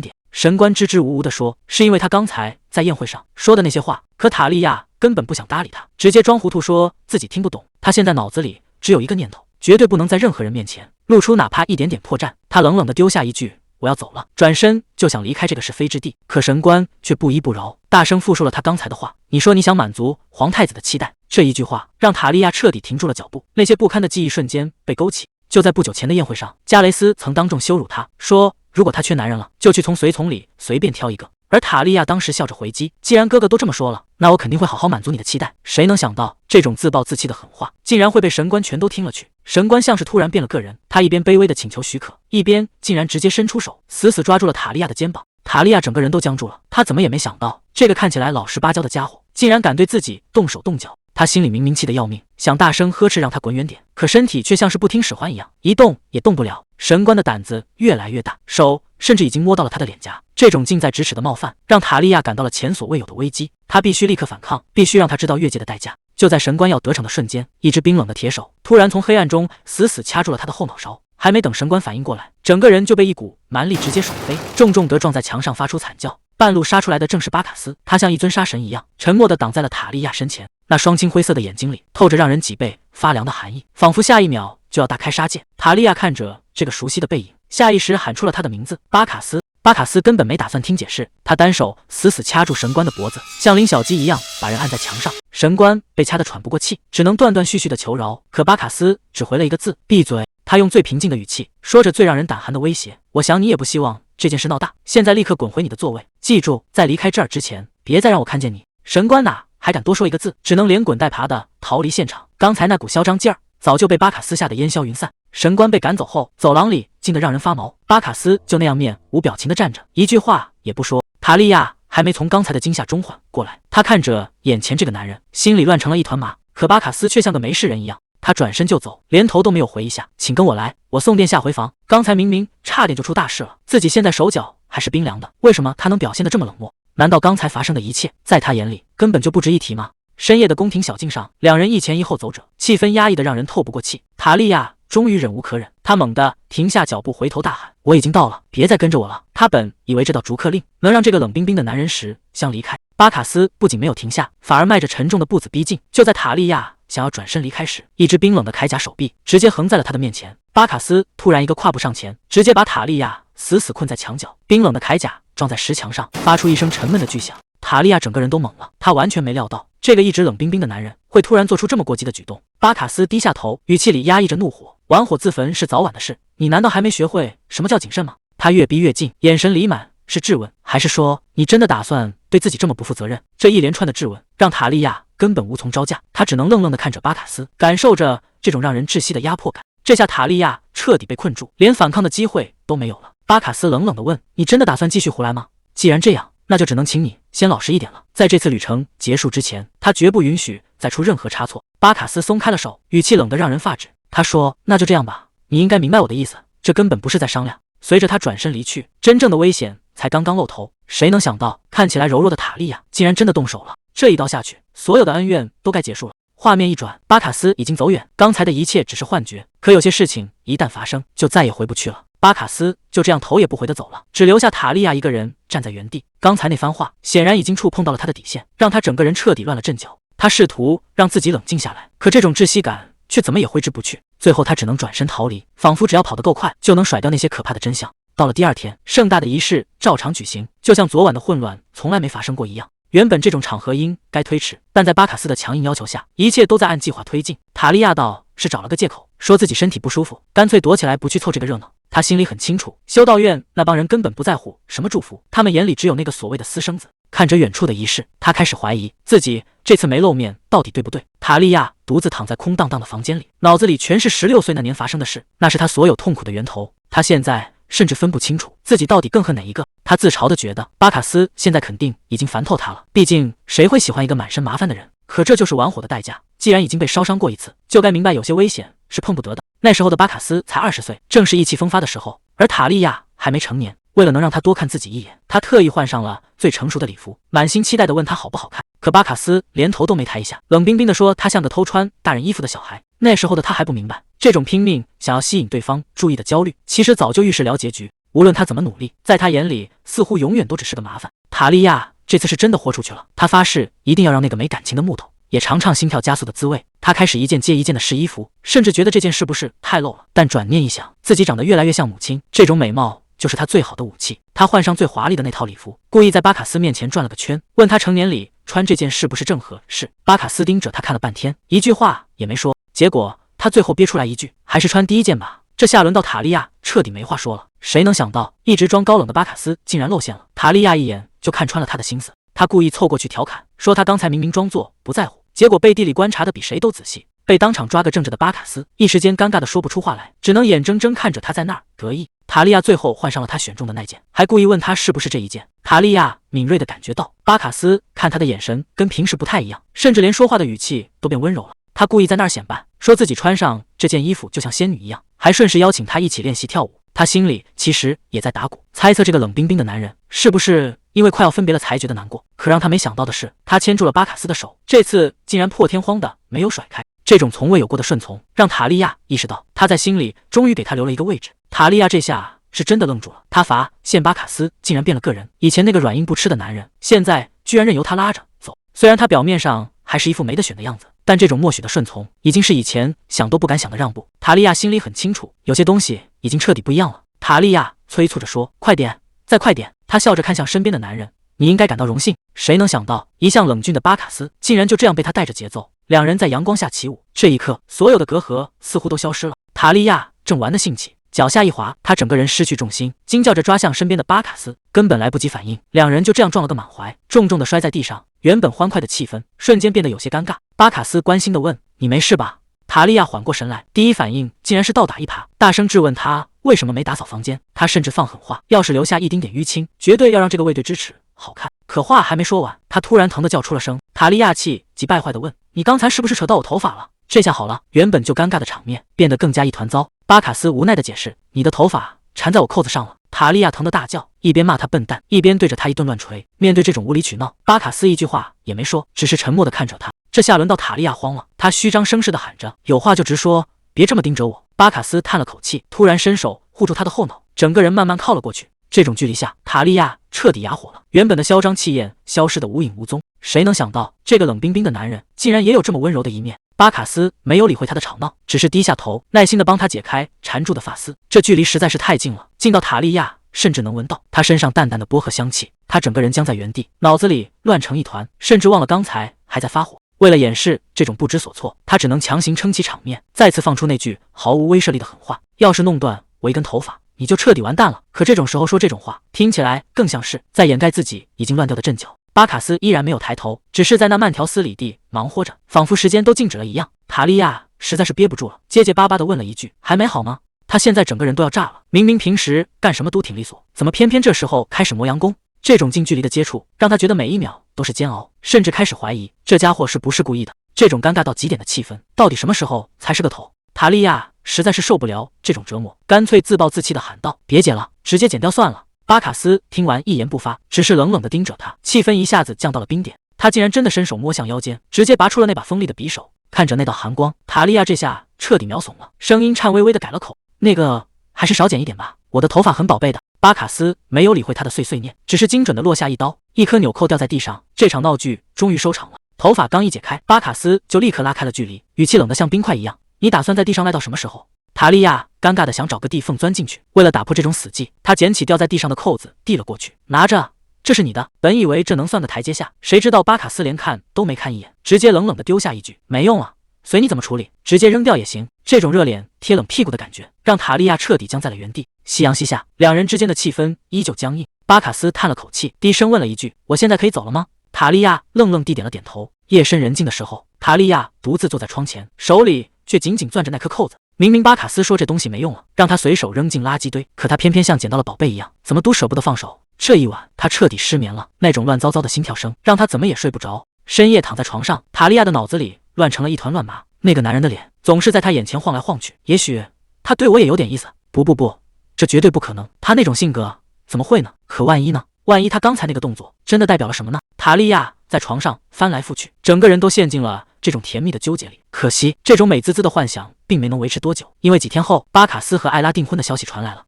点。神官支支吾吾地说，是因为他刚才在宴会上说的那些话。可塔利亚根本不想搭理他，直接装糊涂说自己听不懂。他现在脑子里只有一个念头，绝对不能在任何人面前露出哪怕一点点破绽。他冷冷地丢下一句：“我要走了。”转身就想离开这个是非之地，可神官却不依不饶，大声复述了他刚才的话：“你说你想满足皇太子的期待。”这一句话让塔利亚彻底停住了脚步，那些不堪的记忆瞬间被勾起。就在不久前的宴会上，加雷斯曾当众羞辱他，说如果他缺男人了，就去从随从里随便挑一个。而塔利亚当时笑着回击：“既然哥哥都这么说了，那我肯定会好好满足你的期待。”谁能想到这种自暴自弃的狠话，竟然会被神官全都听了去。神官像是突然变了个人，他一边卑微的请求许可，一边竟然直接伸出手，死死抓住了塔利亚的肩膀。塔利亚整个人都僵住了，他怎么也没想到，这个看起来老实巴交的家伙，竟然敢对自己动手动脚。他心里明明气得要命，想大声呵斥让他滚远点，可身体却像是不听使唤一样，一动也动不了。神官的胆子越来越大，手甚至已经摸到了他的脸颊。这种近在咫尺的冒犯，让塔利亚感到了前所未有的危机。他必须立刻反抗，必须让他知道越界的代价。就在神官要得逞的瞬间，一只冰冷的铁手突然从黑暗中死死掐住了他的后脑勺。还没等神官反应过来，整个人就被一股蛮力直接甩飞，重重地撞在墙上，发出惨叫。半路杀出来的正是巴卡斯，他像一尊杀神一样，沉默地挡在了塔利亚身前。那双青灰色的眼睛里透着让人脊背发凉的寒意，仿佛下一秒就要大开杀戒。塔利亚看着这个熟悉的背影，下意识喊出了他的名字：巴卡斯。巴卡斯根本没打算听解释，他单手死死掐住神官的脖子，像拎小鸡一样把人按在墙上。神官被掐得喘不过气，只能断断续续的求饶，可巴卡斯只回了一个字：闭嘴。他用最平静的语气说着最让人胆寒的威胁：我想你也不希望这件事闹大，现在立刻滚回你的座位，记住，在离开这儿之前，别再让我看见你。神官哪还敢多说一个字，只能连滚带爬的逃离现场。刚才那股嚣张劲儿早就被巴卡斯吓得烟消云散。神官被赶走后，走廊里静得让人发毛，巴卡斯就那样面无表情地站着，一句话也不说。塔利亚还没从刚才的惊吓中缓过来，他看着眼前这个男人，心里乱成了一团麻。可巴卡斯却像个没事人一样，他转身就走，连头都没有回一下。请跟我来，我送殿下回房。刚才明明差点就出大事了，自己现在手脚还是冰凉的，为什么他能表现得这么冷漠？难道刚才发生的一切在他眼里根本就不值一提吗？深夜的宫廷小径上，两人一前一后走着，气氛压抑得让人透不过气。塔利亚终于忍无可忍，他猛地停下脚步，回头大喊：我已经到了，别再跟着我了。他本以为这道逐客令能让这个冷冰冰的男人识相离开。巴卡斯不仅没有停下，反而迈着沉重的步子逼近。就在塔利亚想要转身离开时，一只冰冷的铠甲手臂直接横在了他的面前。巴卡斯突然一个跨步上前，直接把塔利亚死死困在墙角。冰冷的铠甲撞在石墙上，发出一声沉闷的巨响。塔利亚整个人都懵了，他完全没料到这个一直冷冰冰的男人会突然做出这么过激的举动。巴卡斯低下头，语气里压抑着怒火：玩火自焚是早晚的事，你难道还没学会什么叫谨慎吗？他越逼越近，眼神里满是质问，还是说你真的打算对自己这么不负责任？这一连串的质问让塔利亚根本无从招架，他只能愣愣地看着巴卡斯，感受着这种让人窒息的压迫感。这下塔利亚彻底被困住，连反抗的机会都没有了。巴卡斯冷冷地问：你真的打算继续胡来吗？既然这样，那就只能请你先老实一点了。在这次旅程结束之前，他绝不允许再出任何差错。巴卡斯松开了手，语气冷得让人发指。他说：那就这样吧，你应该明白我的意思，这根本不是在商量。随着他转身离去，真正的危险才刚刚露头。谁能想到，看起来柔弱的塔利亚竟然真的动手了。这一刀下去，所有的恩怨都该结束了。画面一转，巴卡斯已经走远，刚才的一切只是幻觉。可有些事情一旦发生，就再也回不去了。巴卡斯就这样头也不回地走了，只留下塔利亚一个人站在原地。刚才那番话显然已经触碰到了他的底线，让他整个人彻底乱了阵脚。他试图让自己冷静下来，可这种窒息感却怎么也挥之不去。最后他只能转身逃离，仿佛只要跑得够快，就能甩掉那些可怕的真相。到了第二天，盛大的仪式照常举行，就像昨晚的混乱从来没发生过一样。原本这种场合应该推迟，但在巴卡斯的强硬要求下，一切都在按计划推进。塔利亚倒是找了个借口，说自己身体不舒服，干脆躲起来不去凑这个热闹。他心里很清楚，修道院那帮人根本不在乎什么祝福，他们眼里只有那个所谓的私生子。看着远处的仪式，他开始怀疑自己这次没露面到底对不对。塔利亚独自躺在空荡荡的房间里，脑子里全是16岁那年发生的事，那是他所有痛苦的源头。他现在甚至分不清楚自己到底更恨哪一个。他自嘲地觉得巴卡斯现在肯定已经烦透他了，毕竟谁会喜欢一个满身麻烦的人？可这就是玩火的代价，既然已经被烧伤过一次，就该明白有些危险是碰不得的。那时候的巴卡斯才20岁，正是意气风发的时候，而塔利亚还没成年。为了能让他多看自己一眼，他特意换上了最成熟的礼服，满心期待地问他好不好看。可巴卡斯连头都没抬一下，冷冰冰地说他像个偷穿大人衣服的小孩。那时候的他还不明白，这种拼命想要吸引对方注意的焦虑，其实早就预示了结局。无论他怎么努力，在他眼里似乎永远都只是个麻烦。塔利亚这次是真的豁出去了，他发誓一定要让那个没感情的木头也尝尝心跳加速的滋味。他开始一件接一件的试衣服，甚至觉得这件是不是太露了。但转念一想，自己长得越来越像母亲，这种美貌就是他最好的武器。他换上最华丽的那套礼服，故意在巴卡斯面前转了个圈，问他成年礼穿这件是不是正合适。巴卡斯盯着他看了半天，一句话也没说。结果他最后憋出来一句：“还是穿第一件吧。”这下轮到塔利亚彻底没话说了。谁能想到，一直装高冷的巴卡斯竟然露馅了。塔利亚一眼就看穿了他的心思，他故意凑过去调侃，说他刚才明明装作不在乎，结果背地里观察的比谁都仔细。被当场抓个正着的巴卡斯一时间尴尬的说不出话来，只能眼睁睁看着他在那儿得意。塔利亚最后换上了他选中的那件，还故意问他是不是这一件。塔利亚敏锐地感觉到巴卡斯看他的眼神跟平时不太一样，甚至连说话的语气都变温柔了。他故意在那儿显摆，说自己穿上这件衣服就像仙女一样，还顺势邀请他一起练习跳舞。他心里其实也在打鼓，猜测这个冷冰冰的男人是不是因为快要分别了才觉得难过。可让他没想到的是，他牵住了巴卡斯的手，这次竟然破天荒的没有甩开。这种从未有过的顺从，让塔利亚意识到他在心里终于给他留了一个位置。塔利亚这下是真的愣住了，他发现巴卡斯竟然变了个人，以前那个软硬不吃的男人，现在居然任由他拉着走。虽然他表面上还是一副没得选的样子，但这种默许的顺从已经是以前想都不敢想的让步。塔利亚心里很清楚，有些东西已经彻底不一样了。塔利亚催促着说：“快点，再快点！”他笑着看向身边的男人：“你应该感到荣幸。”谁能想到，一向冷峻的巴卡斯竟然就这样被他带着节奏，两人在阳光下起舞。这一刻，所有的隔阂似乎都消失了。塔利亚正玩得兴起，脚下一滑，他整个人失去重心，惊叫着抓向身边的巴卡斯，根本来不及反应，两人就这样撞了个满怀，重重的摔在地上。原本欢快的气氛瞬间变得有些尴尬。巴卡斯关心地问：“你没事吧？”塔利亚缓过神来，第一反应竟然是倒打一耙，大声质问他为什么没打扫房间。他甚至放狠话，要是留下一丁点淤青，绝对要让这个卫队之耻好看。可话还没说完，他突然疼得叫出了声。塔利亚气急败坏地问：“你刚才是不是扯到我头发了？”这下好了，原本就尴尬的场面变得更加一团糟。巴卡斯无奈地解释：“你的头发缠在我扣子上了。”塔利亚疼得大叫，一边骂他笨蛋，一边对着他一顿乱捶。面对这种无理取闹，巴卡斯一句话也没说，只是沉默地看着他。这下轮到塔利亚慌了，他虚张声势地喊着：“有话就直说，别这么盯着我。”巴卡斯叹了口气，突然伸手护住他的后脑，整个人慢慢靠了过去。这种距离下，塔利亚彻底哑火了，原本的嚣张气焰消失得无影无踪。谁能想到，这个冷冰冰的男人竟然也有这么温柔的一面？巴卡斯没有理会他的吵闹，只是低下头，耐心地帮他解开缠住的发丝。这距离实在是太近了，近到塔利亚甚至能闻到他身上淡淡的薄荷香气。他整个人僵在原地，脑子里乱成一团，甚至忘了刚才还在发火。为了掩饰这种不知所措，他只能强行撑起场面，再次放出那句毫无威慑力的狠话：“要是弄断我一根头发，你就彻底完蛋了。”可这种时候说这种话，听起来更像是在掩盖自己已经乱掉的阵脚。巴卡斯依然没有抬头，只是在那慢条斯理地忙活着，仿佛时间都静止了一样。塔利亚实在是憋不住了，结结巴巴地问了一句：“还没好吗？”他现在整个人都要炸了，明明平时干什么都挺利索，怎么偏偏这时候开始磨洋工？这种近距离的接触让他觉得每一秒都是煎熬，甚至开始怀疑这家伙是不是故意的。这种尴尬到极点的气氛，到底什么时候才是个头？塔利亚实在是受不了这种折磨，干脆自暴自弃地喊道：“别剪了，直接剪掉算了。”巴卡斯听完一言不发，只是冷冷地盯着他，气氛一下子降到了冰点。他竟然真的伸手摸向腰间，直接拔出了那把锋利的匕首。看着那道寒光，塔利亚这下彻底秒怂了，声音颤巍巍地改了口：“那个，还是少剪一点吧，我的头发很宝贝的。”巴卡斯没有理会他的碎碎念，只是精准地落下一刀，一颗纽扣掉在地上。这场闹剧终于收场了。头发刚一解开，巴卡斯就立刻拉开了距离，语气冷得像冰块一样：“你打算在地上赖到什么时候？”塔利亚尴尬地想找个地缝钻进去，为了打破这种死寂，他捡起掉在地上的扣子递了过去：“拿着，这是你的。”本以为这能算个台阶下，谁知道巴卡斯连看都没看一眼，直接冷冷地丢下一句：“没用啊，随你怎么处理，直接扔掉也行。”这种热脸贴冷屁股的感觉，让塔利亚彻底僵在了原地。夕阳西下，两人之间的气氛依旧僵硬。巴卡斯叹了口气，低声问了一句：“我现在可以走了吗？”塔利亚愣愣地点了点头。夜深人静的时候，塔利亚独自坐在窗前，手里却紧紧攥着那颗扣子。明明巴卡斯说这东西没用了，让他随手扔进垃圾堆，可他偏偏像捡到了宝贝一样，怎么都舍不得放手。这一晚，他彻底失眠了，那种乱糟糟的心跳声让他怎么也睡不着。深夜躺在床上，塔利亚的脑子里乱成了一团乱麻。那个男人的脸总是在他眼前晃来晃去，也许他对我也有点意思。不，这绝对不可能，他那种性格怎么会呢？可万一呢？万一他刚才那个动作真的代表了什么呢？塔利亚在床上翻来覆去，整个人都陷进了这种甜蜜的纠结里。可惜，这种美滋滋的幻想并没能维持多久，因为几天后，巴卡斯和艾拉订婚的消息传来了。